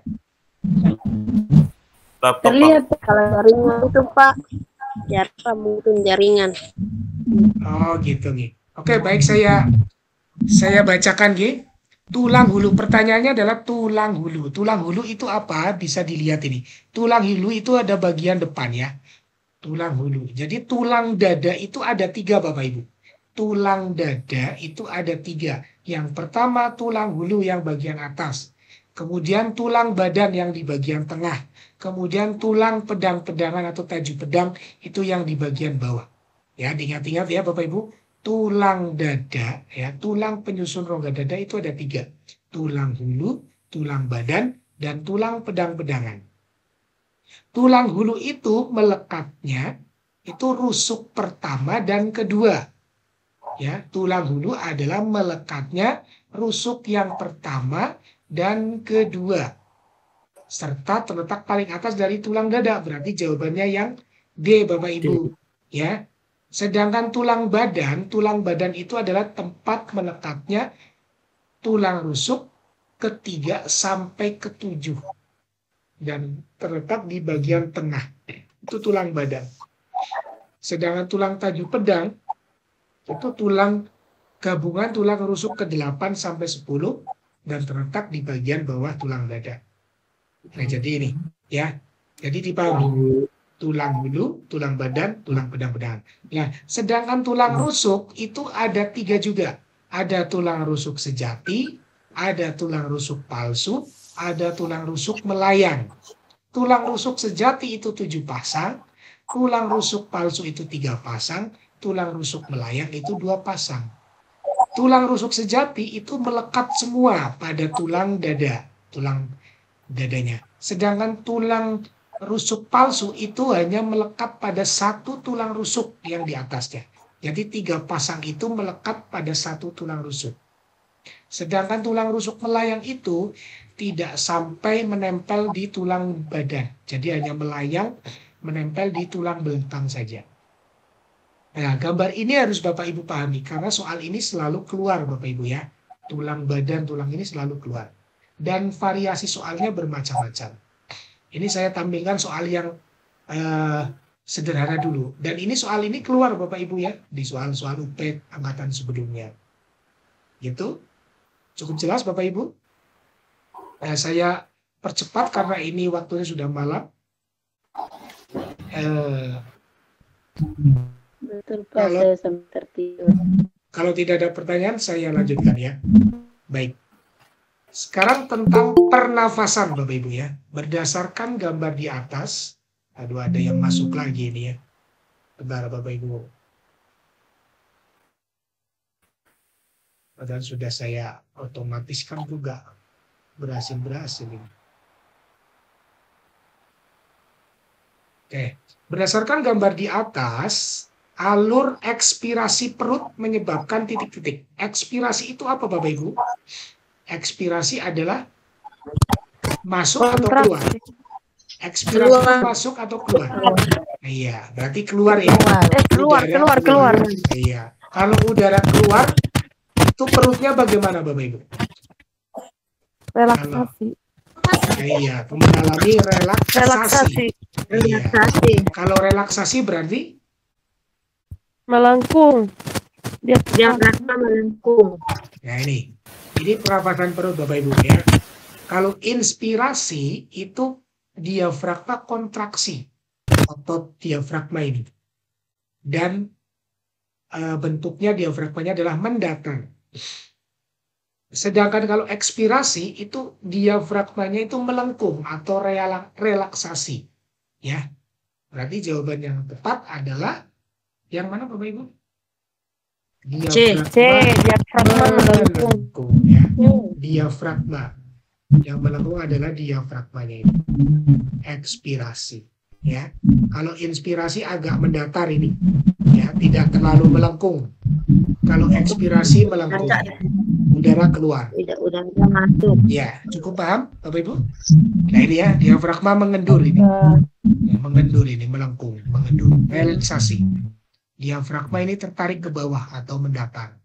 Terlihat kalau jaringan itu Pak. Ya, mungkin jaringan. Oh, gitu nih. Oke, baik saya bacakan G. Tulang hulu, pertanyaannya adalah tulang hulu. Tulang hulu itu apa? Bisa dilihat ini. Tulang hulu itu ada bagian depan ya. Tulang hulu. Jadi tulang dada itu ada 3 Bapak Ibu. Tulang dada itu ada 3. Yang pertama tulang hulu yang bagian atas. Kemudian tulang badan yang di bagian tengah. Kemudian tulang pedang-pedangan atau tajuk pedang itu yang di bagian bawah. Ya, diingat-ingat ya Bapak Ibu. Tulang dada, ya tulang penyusun rongga dada itu ada 3. Tulang hulu, tulang badan, dan tulang pedang-pedangan. Tulang hulu itu melekatnya itu rusuk pertama dan kedua. Ya, tulang hulu adalah melekatnya rusuk yang pertama dan kedua. Serta terletak paling atas dari tulang dada. Berarti jawabannya yang D Bapak Ibu. Ya. Sedangkan tulang badan itu adalah tempat melekatnya tulang rusuk ke-3 sampai ke-7. Dan terletak di bagian tengah. Itu tulang badan. Sedangkan tulang tajuk pedang itu tulang gabungan tulang rusuk ke-8 sampai 10 dan terletak di bagian bawah tulang dada. Nah, jadi ini ya. Jadi dipahami tulang hulu, tulang badan, tulang pedang-pedangan. Nah, sedangkan tulang rusuk itu ada 3 juga. Ada tulang rusuk sejati, ada tulang rusuk palsu, ada tulang rusuk melayang. Tulang rusuk sejati itu 7 pasang, tulang rusuk palsu itu 3 pasang, tulang rusuk melayang itu 2 pasang. Tulang rusuk sejati itu melekat semua pada tulang dada, tulang dadanya. Sedangkan tulang rusuk palsu itu hanya melekat pada 1 tulang rusuk yang di atasnya. Jadi 3 pasang itu melekat pada 1 tulang rusuk. Sedangkan tulang rusuk melayang itu tidak sampai menempel di tulang badan. Jadi hanya melayang, menempel di tulang belakang saja. Nah, gambar ini harus Bapak Ibu pahami karena soal ini selalu keluar Bapak Ibu ya. Tulang badan, tulang ini selalu keluar. Dan variasi soalnya bermacam-macam. Ini saya tampilkan soal yang sederhana dulu. Dan ini soal ini keluar Bapak Ibu ya di soal-soal UP angkatan sebelumnya. Gitu. Cukup jelas Bapak Ibu? Saya percepat karena ini waktunya sudah malam. Betul Pak, saya sampai tertidur. Kalau tidak ada pertanyaan, saya lanjutkan ya. Baik. Sekarang tentang pernafasan Bapak Ibu ya. Berdasarkan gambar di atas. Aduh, ada yang masuk lagi ini ya. Bentar Bapak Ibu. Padahal sudah saya otomatiskan juga. Berhasil ini. Oke. Berdasarkan gambar di atas, alur ekspirasi perut menyebabkan titik-titik. Ekspirasi itu apa Bapak Ibu? Ekspirasi adalah masuk atau keluar. Ekspirasi itu masuk atau keluar. Iya, berarti keluar ya. Keluar. Iya. Kalau udara keluar, itu perutnya bagaimana Bapak Ibu? Relaksasi. Iya, mengalami relaksasi. Iya. Kalau relaksasi berarti Melengkung. Diafragma melengkung. ya ini pernafasan perut Bapak Ibu ya. Kalau inspirasi itu diafragma kontraksi, otot diafragma ini. Dan bentuknya diafragmanya adalah mendatar. Sedangkan kalau ekspirasi itu diafragmanya itu melengkung atau relaksasi. Ya. Berarti jawaban yang tepat adalah yang mana Bapak Ibu? Diafragma melengkung ya. Diafragma. Yang melengkung adalah diafragmanya ini. Ekspirasi ya. Kalau inspirasi agak mendatar ini. Ya, tidak terlalu melengkung. Kalau ekspirasi melengkung. Udara keluar. Udara masuk. Ya, cukup paham Bapak Ibu? Nah ini ya, diafragma mengendur ini. Ya, mengendur ini, melengkung, mengendur. Relaksasi. Diafragma ini tertarik ke bawah atau mendatar.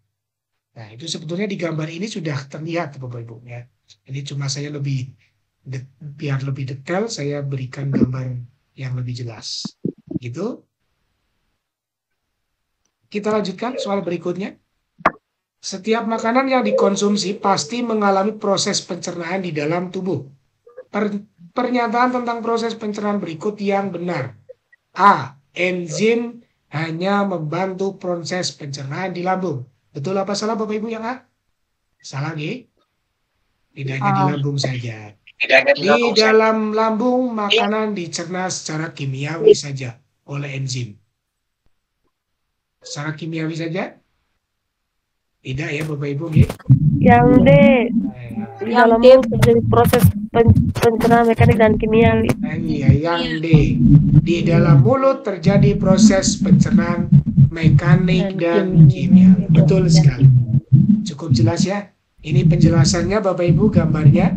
Nah, itu sebetulnya di gambar ini sudah terlihat Bapak Ibu ya. Ini cuma saya biar lebih detail saya berikan gambar yang lebih jelas. Gitu. Kita lanjutkan soal berikutnya. Setiap makanan yang dikonsumsi pasti mengalami proses pencernaan di dalam tubuh. Pernyataan tentang proses pencernaan berikut yang benar. A. Enzim hanya membantu proses pencernaan di lambung. Betul apa salah Bapak Ibu yang A? Salah nih. Tidak hanya di lambung saja. Di dalam lambung makanan dicerna secara kimiawi saja oleh enzim. Secara kimiawi saja? Tidak ya Bapak Ibu ya? Yang D. Di dalam mulut terjadi proses pencernaan mekanik dan kimiawi. Iya, yang D. Di dalam mulut terjadi proses pencernaan mekanik dan kimiawi. Betul sekali. Cukup jelas ya. Ini penjelasannya Bapak Ibu, gambarnya.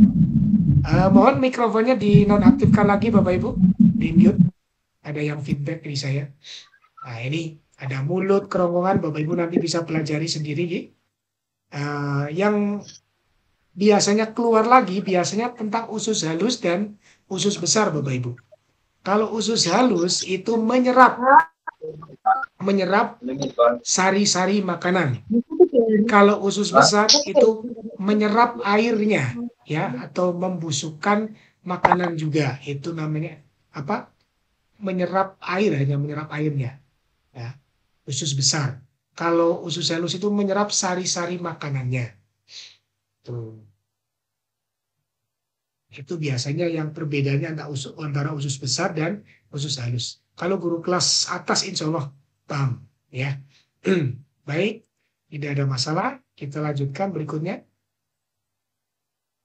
Mohon mikrofonnya dinonaktifkan lagi Bapak Ibu. Di mute. Ada yang feedback di saya. Nah ini ada mulut, kerongkongan. Bapak Ibu nanti bisa pelajari sendiri ya. Yang biasanya keluar lagi biasanya tentang usus halus dan usus besar Bapak Ibu. Kalau usus halus itu menyerap sari-sari makanan. Kalau usus besar itu menyerap airnya ya atau membusukkan makanan juga. Itu namanya apa? Menyerap air, hanya menyerap airnya. Ya. Usus besar. Kalau usus halus itu menyerap sari-sari makanannya. Tuh. Itu biasanya yang perbedaannya antara usus besar dan usus halus. Kalau guru kelas atas insya Allah paham ya. Baik, tidak ada masalah. Kita lanjutkan berikutnya.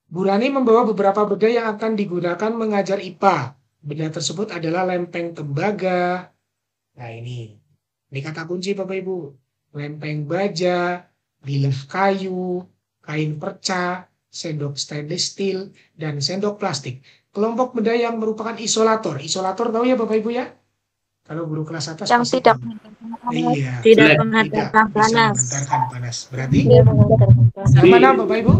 Bu Rani membawa beberapa benda yang akan digunakan mengajar IPA. Benda tersebut adalah lempeng tembaga. Nah ini kata kunci Bapak Ibu. Lempeng baja, bilah kayu, kain perca, sendok stainless steel, dan sendok plastik. Kelompok benda yang merupakan isolator. Isolator tahu ya Bapak Ibu ya? Kalau guru kelas atas Yang pasti tidak tahu. Iya, Tidak Black. menghantarkan bisa panas. mengantarkan panas. Berarti Dia mengantarkan panas. yang mana Bapak Ibu?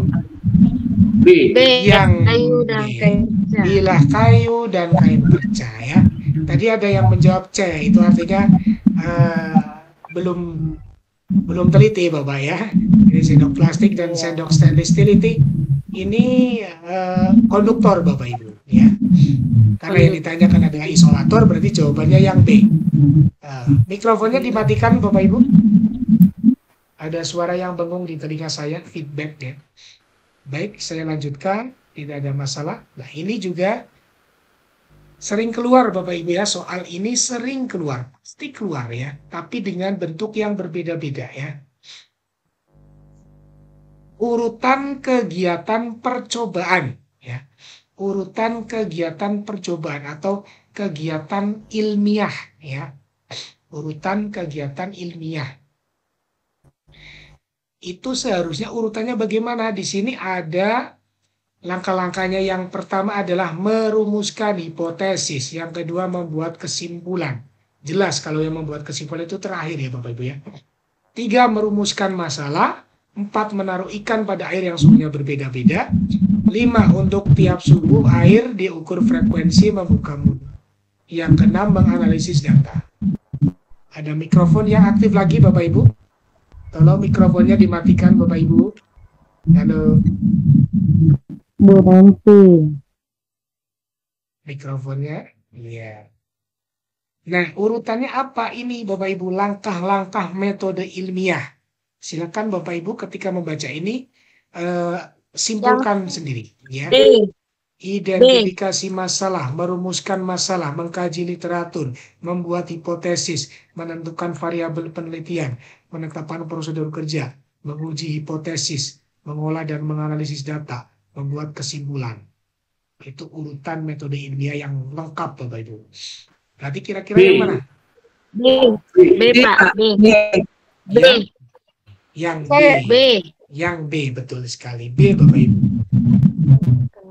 B. B. Yang Kayu dan B. kain perca. Bilah kayu dan kain perca ya. Tadi ada yang menjawab C, itu artinya belum teliti Bapak ya. Ini sendok plastik dan sendok stainless steel ini konduktor Bapak Ibu ya. Karena yang ditanyakan adalah isolator, berarti jawabannya yang B. Mikrofonnya dimatikan Bapak Ibu. Ada suara yang bengong di telinga saya, feedback ya. Baik, saya lanjutkan, tidak ada masalah. Nah ini juga sering keluar Bapak Ibu ya, soal ini sering keluar, pasti keluar ya, tapi dengan bentuk yang berbeda-beda ya. Urutan kegiatan percobaan ya. Urutan kegiatan percobaan atau kegiatan ilmiah ya. Urutan kegiatan ilmiah. Itu seharusnya urutannya bagaimana? Di sini ada langkah-langkahnya. Yang pertama adalah merumuskan hipotesis. Yang kedua membuat kesimpulan. Jelas kalau yang membuat kesimpulan itu terakhir ya Bapak Ibu ya. 3 merumuskan masalah. 4 menaruh ikan pada air yang suhunya berbeda-beda. 5 untuk tiap suhu air diukur frekuensi membuka mulut. Yang ke-6 menganalisis data. Ada mikrofon yang aktif lagi Bapak Ibu. Tolong mikrofonnya dimatikan Bapak Ibu. Halo. Bu Nanti. Mikrofonnya. Iya. Nah, urutannya apa ini Bapak Ibu? Langkah-langkah metode ilmiah. Silakan Bapak Ibu ketika membaca ini simpulkan sendiri ya. B. Identifikasi masalah, merumuskan masalah, mengkaji literatur, membuat hipotesis, menentukan variabel penelitian, menetapkan prosedur kerja, menguji hipotesis, mengolah dan menganalisis data, membuat kesimpulan. Itu urutan metode ilmiah yang lengkap Bapak Ibu. Berarti kira-kira yang mana? B. B Pak. B. B. Yang B. B. Yang B, betul sekali. B Bapak Ibu.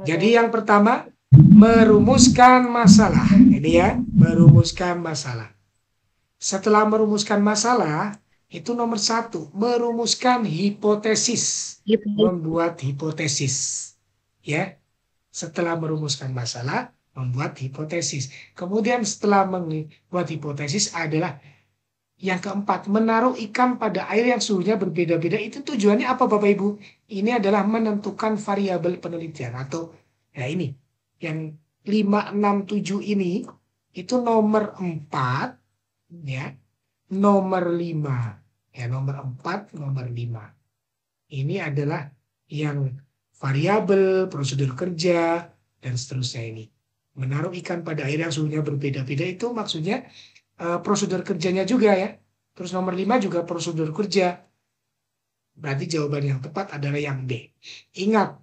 Jadi yang pertama, merumuskan masalah. Ini ya, merumuskan masalah. Setelah merumuskan masalah, itu nomor 1, merumuskan hipotesis. Membuat hipotesis. Ya, setelah merumuskan masalah, membuat hipotesis. Kemudian setelah membuat hipotesis adalah yang keempat, menaruh ikan pada air yang suhunya berbeda-beda. Itu tujuannya apa Bapak Ibu? Ini adalah menentukan variabel penelitian atau ya ini yang 5, 6, 7 ini itu nomor 4 ya, nomor 5 ya, nomor 4, nomor 5. Ini adalah yang variabel, prosedur kerja dan seterusnya ini. Menaruh ikan pada air yang suhunya berbeda-beda itu maksudnya prosedur kerjanya juga ya. Terus nomor 5 juga prosedur kerja. Berarti jawaban yang tepat adalah yang B. Ingat,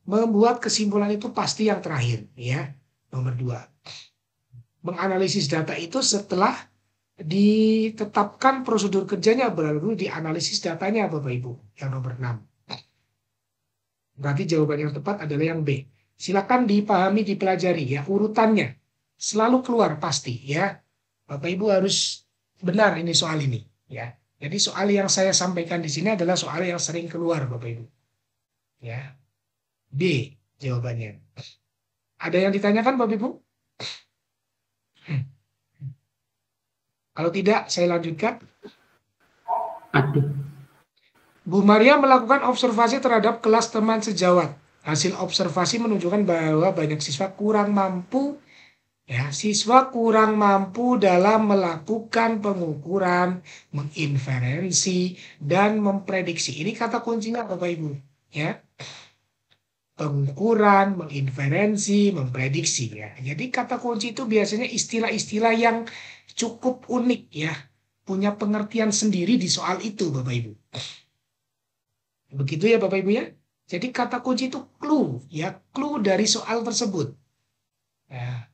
membuat kesimpulan itu pasti yang terakhir ya. Nomor 2. Menganalisis data itu setelah ditetapkan prosedur kerjanya, baru dianalisis datanya Bapak Ibu. Yang nomor 6. Berarti jawaban yang tepat adalah yang B. Silakan dipahami, dipelajari ya urutannya. Selalu keluar pasti ya. Bapak Ibu harus benar ini soal ini ya. Jadi soal yang saya sampaikan di sini adalah soal yang sering keluar Bapak Ibu. Ya. B jawabannya. Ada yang ditanyakan Bapak Ibu? Kalau tidak saya lanjutkan. Aduh. Bu Maria melakukan observasi terhadap kelas teman sejawat. Hasil observasi menunjukkan bahwa banyak siswa kurang mampu dalam melakukan pengukuran, menginferensi, dan memprediksi. Ini kata kuncinya Bapak Ibu. Ya. pengukuran, menginferensi, memprediksi ya. Jadi kata kunci itu biasanya istilah-istilah yang cukup unik ya, punya pengertian sendiri di soal itu Bapak Ibu. Begitu ya Bapak Ibu ya. Jadi kata kunci itu clue ya, clue dari soal tersebut. Nah,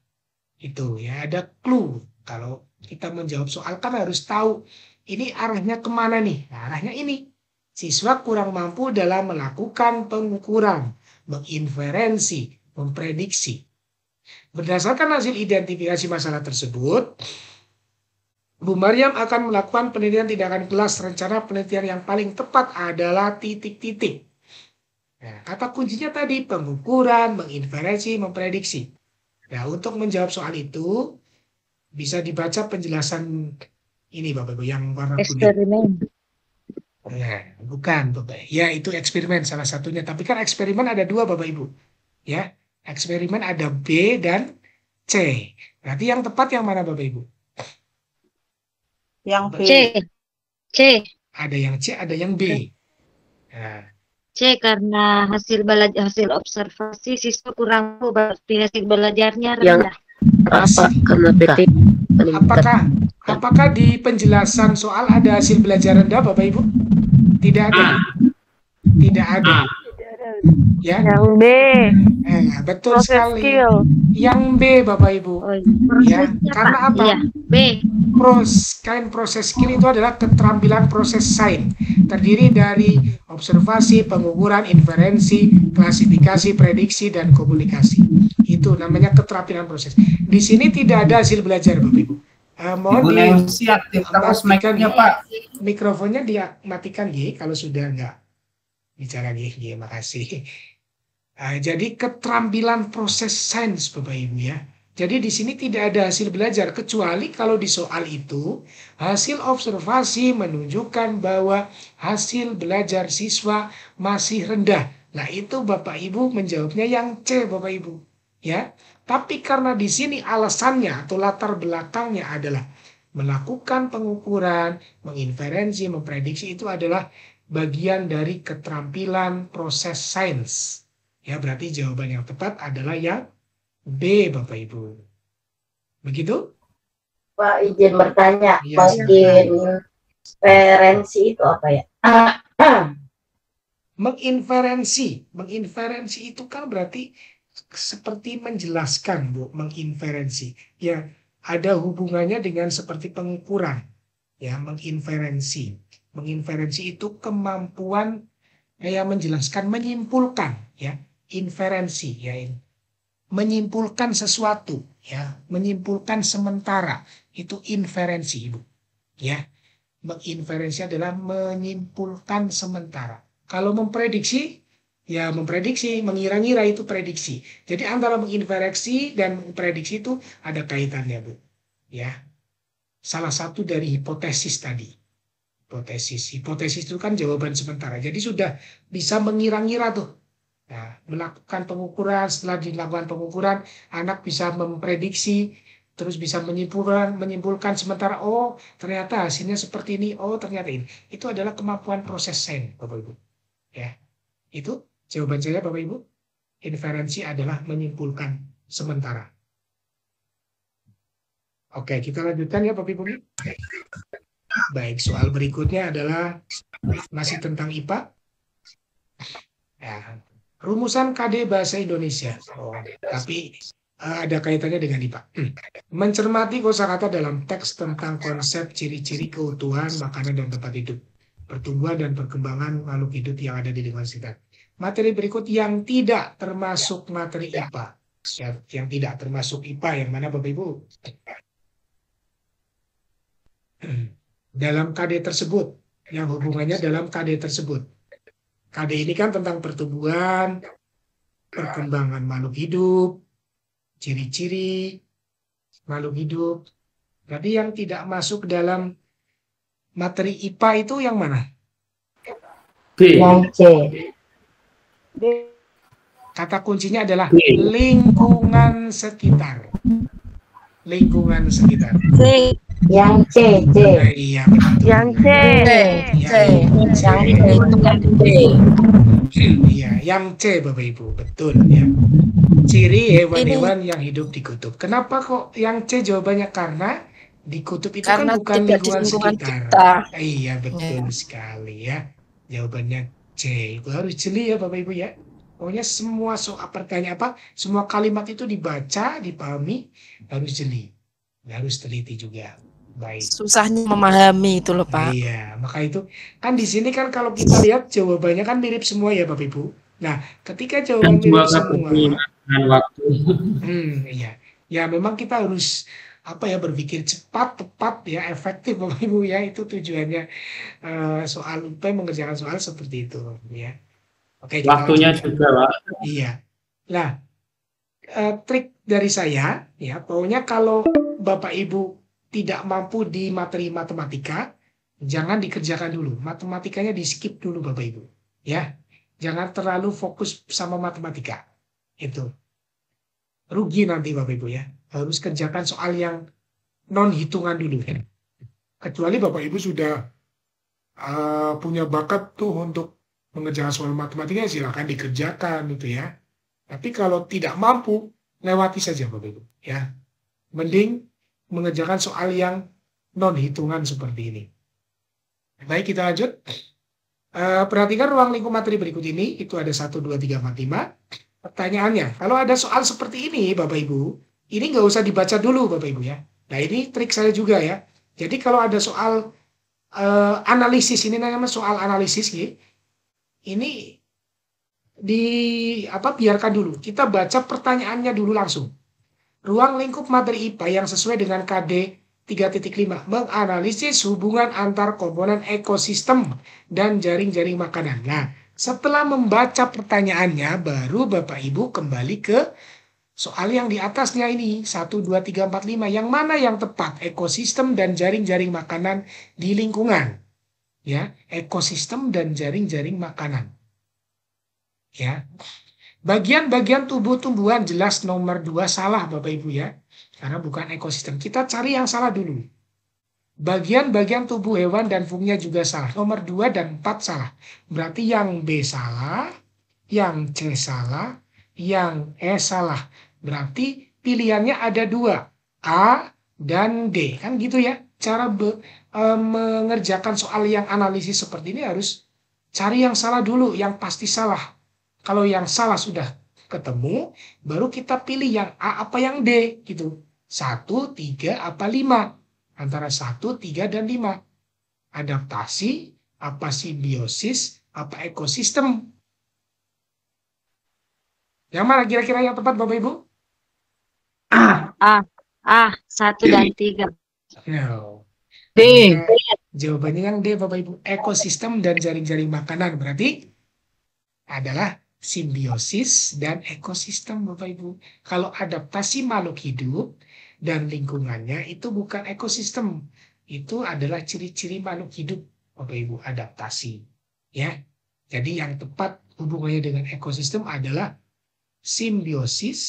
itu ya, ada clue. Kalau kita menjawab soal kan harus tahu ini arahnya kemana nih. Nah, arahnya ini. Siswa kurang mampu dalam melakukan pengukuran, menginferensi, memprediksi. Berdasarkan hasil identifikasi masalah tersebut, Bu Maryam akan melakukan penelitian tindakan kelas. Rencana penelitian yang paling tepat adalah titik-titik. Nah, kata kuncinya tadi pengukuran, menginferensi, memprediksi. Nah, untuk menjawab soal itu bisa dibaca penjelasan ini Bapak Ibu yang warna kuning. Eksperimen. Nah, bukan Bapak. Ya, itu eksperimen salah satunya. Tapi kan eksperimen ada dua Bapak Ibu. Ya, eksperimen ada B dan C. Berarti yang tepat yang mana Bapak Ibu? Yang B. C. Ada yang C, ada yang B. Nah, C karena hasil observasi siswa kurang mampu, berarti hasil belajarnya rendah. apa karena PT apakah di penjelasan soal ada hasil belajar rendah Bapak Ibu? Tidak ada. Tidak ada. Ya. Yang B. Betul Proses sekali. skill. Yang B Bapak Ibu. Ya, karena apa? Iya, B. Proses skill itu adalah keterampilan proses sains. Terdiri dari observasi, pengukuran, inferensi, klasifikasi, prediksi, dan komunikasi. Itu namanya keterampilan proses. Di sini tidak ada hasil belajar Bapak Ibu. Mohon dimatikan Pak. Mikrofonnya dimatikan G kalau sudah enggak bicara G. Makasih. Jadi keterampilan proses sains Bapak Ibu ya. Jadi di sini tidak ada hasil belajar kecuali kalau di soal itu hasil observasi menunjukkan bahwa hasil belajar siswa masih rendah. Nah, itu Bapak Ibu menjawabnya yang C Bapak Ibu, ya. Tapi karena di sini alasannya atau latar belakangnya adalah melakukan pengukuran, menginferensi, memprediksi itu adalah bagian dari keterampilan proses sains. Ya, berarti jawaban yang tepat adalah yang B, Bapak Ibu. Begitu? Pak, izin bertanya, Ya, menginferensi itu apa ya? Menginferensi itu kan berarti seperti menjelaskan, Bu, menginferensi. Ya, ada hubungannya dengan seperti pengukuran. Ya, menginferensi. Menginferensi itu kemampuan menjelaskan, menyimpulkan, ya. Inferensi, ya ini. Menyimpulkan sesuatu, ya, menyimpulkan sementara, itu inferensi Ibu, ya. Menginferensi adalah menyimpulkan sementara. Kalau memprediksi, ya memprediksi, mengira-ngira itu prediksi. Jadi antara menginferensi dan memprediksi itu ada kaitannya Bu, ya. Salah satu dari hipotesis tadi, hipotesis itu kan jawaban sementara. Jadi sudah bisa mengira-ngira tuh. Nah, melakukan pengukuran, setelah dilakukan pengukuran, anak bisa memprediksi, terus bisa menyimpulkan sementara, oh ternyata hasilnya seperti ini, oh ternyata ini. Itu adalah kemampuan proses sains, Bapak Ibu. Ya, itu jawaban saya, Bapak Ibu. Inferensi adalah menyimpulkan sementara. Oke, kita lanjutkan ya, Bapak Ibu. Baik, soal berikutnya adalah masih tentang IPA. Ya. Rumusan KD Bahasa Indonesia. Tapi ada kaitannya dengan IPA. Mencermati kosakata dalam teks tentang konsep ciri-ciri keutuhan makanan dan tempat hidup, pertumbuhan dan perkembangan makhluk hidup yang ada di lingkungan sekitar. Materi berikut yang tidak termasuk materi IPA. Yang tidak termasuk IPA yang mana Bapak Ibu? Dalam KD tersebut, yang hubungannya dalam KD tersebut. KD ini kan tentang pertumbuhan, perkembangan makhluk hidup, ciri-ciri makhluk hidup. Jadi yang tidak masuk dalam materi IPA itu yang mana? B. Yang C. B. Kata kuncinya adalah lingkungan sekitar. Lingkungan sekitar. C. Yang C. Iya, betul. Yang C. Iya, yang C Bapak Ibu, betul ya. Ciri hewan-hewan yang hidup di kutub. Kenapa kok yang C jawabannya? Karena di kutub itu Karena kan bukan tidak di lingkungan lingkungan sekitar. kita. Iya, betul sekali ya. Jawabannya C. Itu harus jeli ya Bapak Ibu ya. Pokoknya semua soal pertanyaan semua kalimat itu dibaca, dipahami, harus jeli. Harus teliti juga. Baik. Susahnya memahami itu loh Pak. Iya, maka itu kan di sini kan kalau kita lihat jawabannya kan mirip semua ya Bapak Ibu. Nah, ketika jawaban mirip semua, dengan waktu. iya, ya memang kita harus berpikir cepat, tepat, ya efektif Bapak Ibu ya, itu tujuannya soal UP mengerjakan soal seperti itu ya. Oke, kita Waktunya lanjutkan. juga, Pak. Iya. Nah, trik dari saya ya, pokoknya kalau Bapak Ibu tidak mampu di materi matematika, jangan dikerjakan dulu. Matematikanya di skip dulu Bapak Ibu. Ya, jangan terlalu fokus sama matematika. Itu rugi nanti Bapak Ibu ya. Harus kerjakan soal yang non hitungan dulu. Ya. Kecuali Bapak Ibu sudah punya bakat tuh untuk mengerjakan soal matematika, silakan dikerjakan gitu ya. Tapi kalau tidak mampu, lewati saja Bapak Ibu ya. Mending mengerjakan soal yang non hitungan seperti ini. Baik, kita lanjut. Perhatikan ruang lingkup materi berikut ini. Itu ada 1, 2, 3, 4, 5. Pertanyaannya, kalau ada soal seperti ini Bapak Ibu, ini nggak usah dibaca dulu Bapak Ibu ya. Nah ini trik saya juga ya. Jadi kalau ada soal analisis, ini namanya soal analisis ya. Ini biarkan dulu. Kita baca pertanyaannya dulu langsung. Ruang lingkup materi IPA yang sesuai dengan KD 3.5 menganalisis hubungan antar komponen ekosistem dan jaring-jaring makanan. Nah, setelah membaca pertanyaannya, baru Bapak Ibu kembali ke soal yang di atasnya ini, 1, 2, 3, 4, 5. Yang mana yang tepat? Ekosistem dan jaring-jaring makanan di lingkungan. Ya, ekosistem dan jaring-jaring makanan. Ya. Bagian-bagian tubuh tumbuhan jelas nomor 2 salah Bapak Ibu ya. Karena bukan ekosistem. Kita cari yang salah dulu. Bagian-bagian tubuh hewan dan fungsinya juga salah. Nomor 2 dan 4 salah. Berarti yang B salah, yang C salah, yang E salah. Berarti pilihannya ada 2. A dan D. Kan gitu ya. Cara mengerjakan soal yang analisis seperti ini harus cari yang salah dulu. Yang pasti salah. Kalau yang salah sudah ketemu, baru kita pilih yang A apa yang D gitu. 1, 3, apa 5. Antara 1, 3, dan 5. Adaptasi, apa simbiosis, apa ekosistem. Yang mana kira-kira yang tepat Bapak Ibu? A, 1 dan 3. No. D. Jawabannya yang D Bapak Ibu. Ekosistem dan jaring-jaring makanan. Berarti adalah simbiosis dan ekosistem Bapak Ibu. Kalau adaptasi makhluk hidup dan lingkungannya itu bukan ekosistem. Itu adalah ciri-ciri makhluk hidup Bapak Ibu, adaptasi. Ya. Jadi yang tepat hubungannya dengan ekosistem adalah simbiosis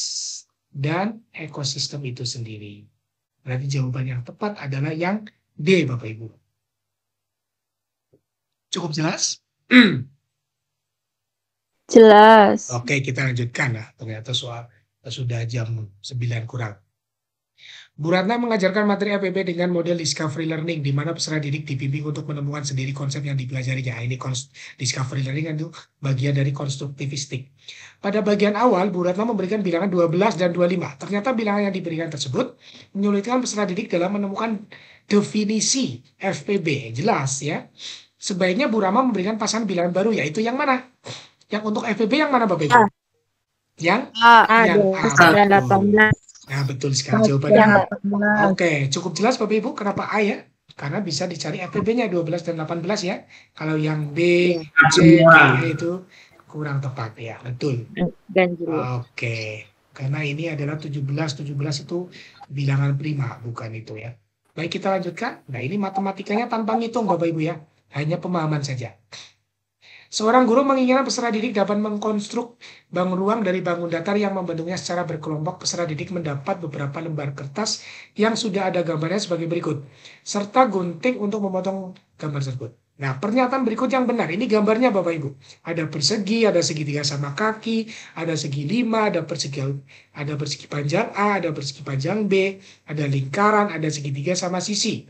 dan ekosistem itu sendiri. Berarti jawaban yang tepat adalah yang D Bapak Ibu. Cukup jelas? Jelas. Oke, kita lanjutkan lah. Ternyata sudah jam 9 kurang. Bu Ratna mengajarkan materi APB dengan model discovery learning, di mana peserta didik dibimbing untuk menemukan sendiri konsep yang dipelajarinya. Ini discovery learning kan itu bagian dari konstruktivistik. Pada bagian awal, Bu Ratna memberikan bilangan 12 dan 25. Ternyata bilangan yang diberikan tersebut menyulitkan peserta didik dalam menemukan definisi FPB. Jelas ya. Sebaiknya Bu Rama memberikan pasangan bilangan baru, yaitu yang mana? Yang untuk FPB yang mana Bapak Ibu? Yang yang A. Nah, betul sekali jawabannya. Oke, cukup jelas Bapak Ibu kenapa A ya? Karena bisa dicari FPB-nya 12 dan 18 ya. Kalau yang B, C, D itu kurang tepat ya, betul. Oke, karena ini adalah 17 itu bilangan prima, bukan itu ya. Baik, kita lanjutkan. Nah, ini matematikanya tanpa ngitung Bapak Ibu ya. Hanya pemahaman saja. Seorang guru menginginkan peserta didik dapat mengkonstruk bangun ruang dari bangun datar yang membentuknya secara berkelompok. Peserta didik mendapat beberapa lembar kertas yang sudah ada gambarnya sebagai berikut, serta gunting untuk memotong gambar tersebut. Nah, pernyataan berikut yang benar. Ini gambarnya Bapak Ibu. Ada persegi, ada segitiga sama kaki, ada segi 5, ada persegi panjang A, ada persegi panjang B, ada lingkaran, ada segitiga sama sisi.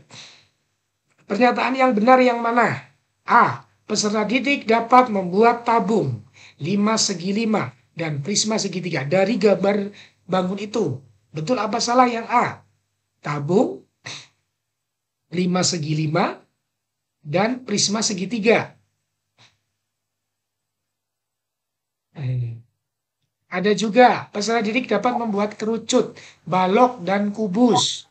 Pernyataan yang benar yang mana? A. Peserta didik dapat membuat tabung 5 segi 5 dan prisma segitiga dari gambar bangun itu. Betul apa salah yang A? Tabung 5 segi 5 dan prisma segitiga. Ada juga peserta didik dapat membuat kerucut, balok, dan kubus.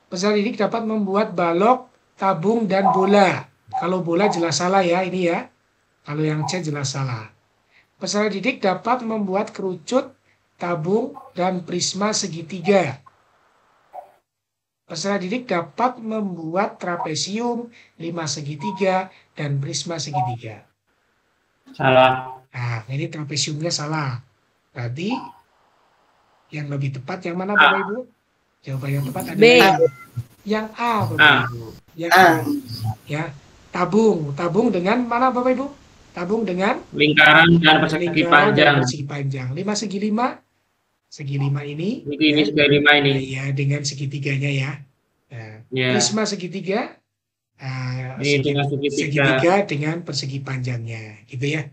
Peserta didik dapat membuat balok, tabung, dan bola. Kalau bola jelas salah ya, ini ya. Kalau yang C jelas salah. Peserta didik dapat membuat kerucut, tabung, dan prisma segitiga. Peserta didik dapat membuat trapesium, 5 segitiga, dan prisma segitiga. Salah. Nah, ini trapesiumnya salah. Berarti yang lebih tepat yang mana Bapak Ibu? Jawaban yang tepat adalah yang A, Bapak Ibu. Yang A. Ya. Tabung dengan mana Bapak Ibu? Tabung dengan Lingkaran dan persegi panjang. Persegi panjang. 5 segi 5. Segi 5 ini. Ini segi 5 ini. Ya, dengan segitiganya ya. Nah, prisma segitiga. Ini dengan segitiga dengan persegi panjangnya, gitu ya.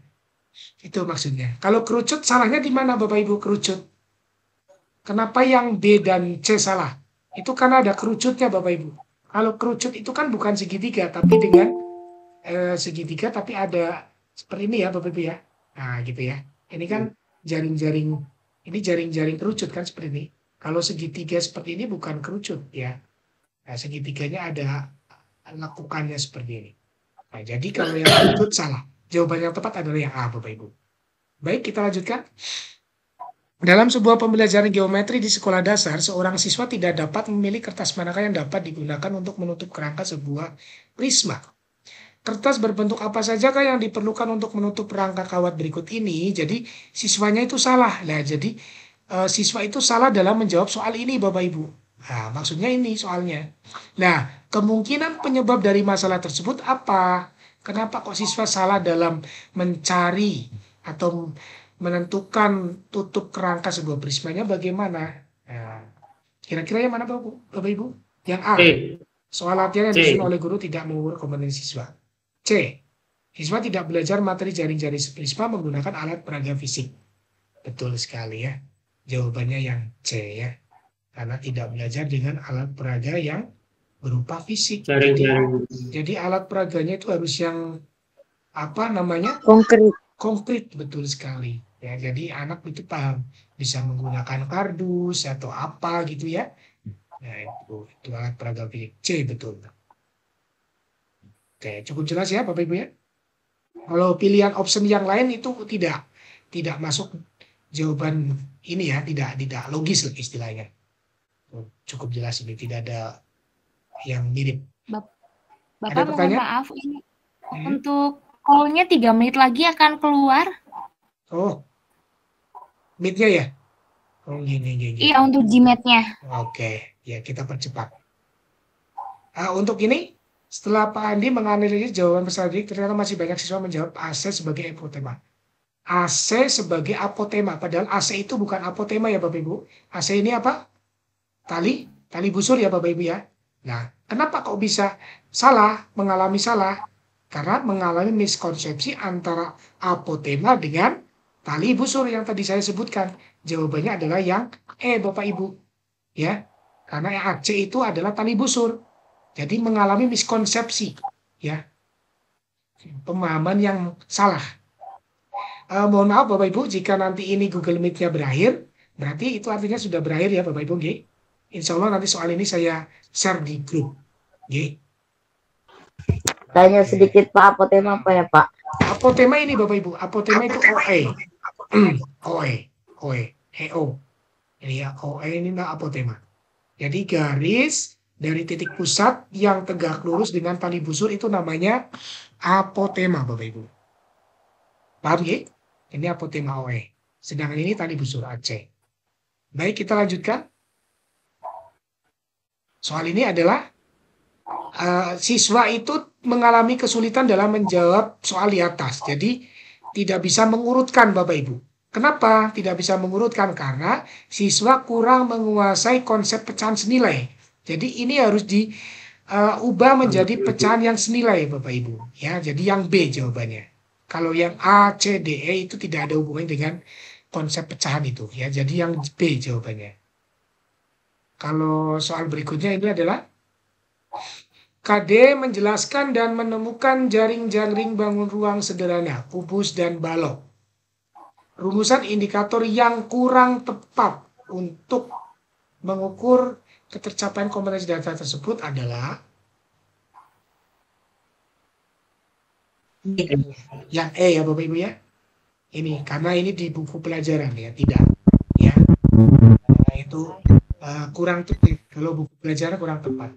Itu maksudnya. Kalau kerucut salahnya di mana Bapak Ibu kerucut? Kenapa yang B dan C salah? Itu karena ada kerucutnya Bapak Ibu. Kalau kerucut itu kan bukan segitiga, tapi dengan segitiga tapi ada seperti ini ya Bapak Ibu ya. Nah gitu ya. Ini kan jaring-jaring, ini jaring-jaring kerucut kan seperti ini. Kalau segitiga seperti ini bukan kerucut ya. Nah, segitiganya ada lekukannya seperti ini. Nah, jadi kalau yang kerucut salah. Jawaban yang tepat adalah yang A Bapak Ibu. Baik, kita lanjutkan. Dalam sebuah pembelajaran geometri di sekolah dasar, seorang siswa tidak dapat memilih kertas manakah yang dapat digunakan untuk menutup kerangka sebuah prisma. Kertas berbentuk apa sajakah yang diperlukan untuk menutup rangka kawat berikut ini? Jadi siswanya itu salah. Nah, jadi siswa itu salah dalam menjawab soal ini Bapak Ibu. Nah, maksudnya ini soalnya. Nah, kemungkinan penyebab dari masalah tersebut apa? Kenapa kok siswa salah dalam mencari atau menentukan tutup kerangka sebuah prismanya bagaimana? Nah, kira-kira yang mana Bapak Ibu? Yang A. Soal latihan yang disusun oleh guru tidak mengukur kompetensi siswa. C. Siswa tidak belajar materi jaring-jaring prisma menggunakan alat peraga fisik. Betul sekali ya. Jawabannya yang C ya. Karena tidak belajar dengan alat peraga yang berupa fisik. Jadi alat peraganya itu harus yang apa namanya? Konkret, betul sekali. Ya, jadi anak itu paham bisa menggunakan kardus atau apa gitu ya. Nah, itu alat peraga fisik. C betul. Oke, cukup jelas ya Bapak Ibu ya. Kalau pilihan option yang lain itu tidak masuk jawaban ini ya, tidak logis lah istilahnya. Cukup jelas ini, tidak ada yang mirip. Bapak mohon maaf ini untuk call-nya 3 menit lagi akan keluar. Oh, meet-nya ya? Oh gini. Iya untuk Gmat-nya. Oke, ya kita percepat. Untuk ini, setelah Pak Andi menganalisis jawaban peserta didik, ternyata masih banyak siswa menjawab AC sebagai apotema. AC sebagai apotema, padahal AC itu bukan apotema ya Bapak Ibu. AC ini apa? Tali busur ya Bapak Ibu ya. Nah, kenapa kok bisa mengalami salah? Karena mengalami miskonsepsi antara apotema dengan tali busur yang tadi saya sebutkan. Jawabannya adalah yang E Bapak Ibu. Ya, karena AC itu adalah tali busur. Jadi mengalami miskonsepsi. Ya, pemahaman yang salah. Mohon maaf Bapak Ibu, jika nanti ini Google Meet-nya berakhir, berarti itu artinya sudah berakhir ya Bapak Ibu. Insya Allah nanti soal ini saya share di grup. Tanya sedikit Pak, apotema apa ya Pak? Apotema ini Bapak Ibu, apotema itu OE. EO. Ini ya, OE ini apotema. Jadi garis dari titik pusat yang tegak lurus dengan tali busur itu namanya apotema, Bapak Ibu. Paham ya? Ini apotema OE. Sedangkan ini tali busur AC. Baik, kita lanjutkan. Soal ini adalah siswa itu mengalami kesulitan dalam menjawab soal di atas. Jadi tidak bisa mengurutkan, Bapak Ibu. Kenapa tidak bisa mengurutkan? Karena siswa kurang menguasai konsep pecahan senilai. Jadi ini harus diubah menjadi pecahan yang senilai, Bapak Ibu. Ya, jadi yang B jawabannya. Kalau yang A, C, D, E itu tidak ada hubungannya dengan konsep pecahan itu. Ya, jadi yang B jawabannya. Kalau soal berikutnya ini adalah KD menjelaskan dan menemukan jaring-jaring bangun ruang sederhana, kubus dan balok. Rumusan indikator yang kurang tepat untuk mengukur ketercapaian kompetensi data tersebut adalah yang E ya Bapak Ibu ya. Ini karena ini di buku pelajaran ya, tidak ya. Nah, itu kurang tepat. Kalau buku pelajaran kurang tepat.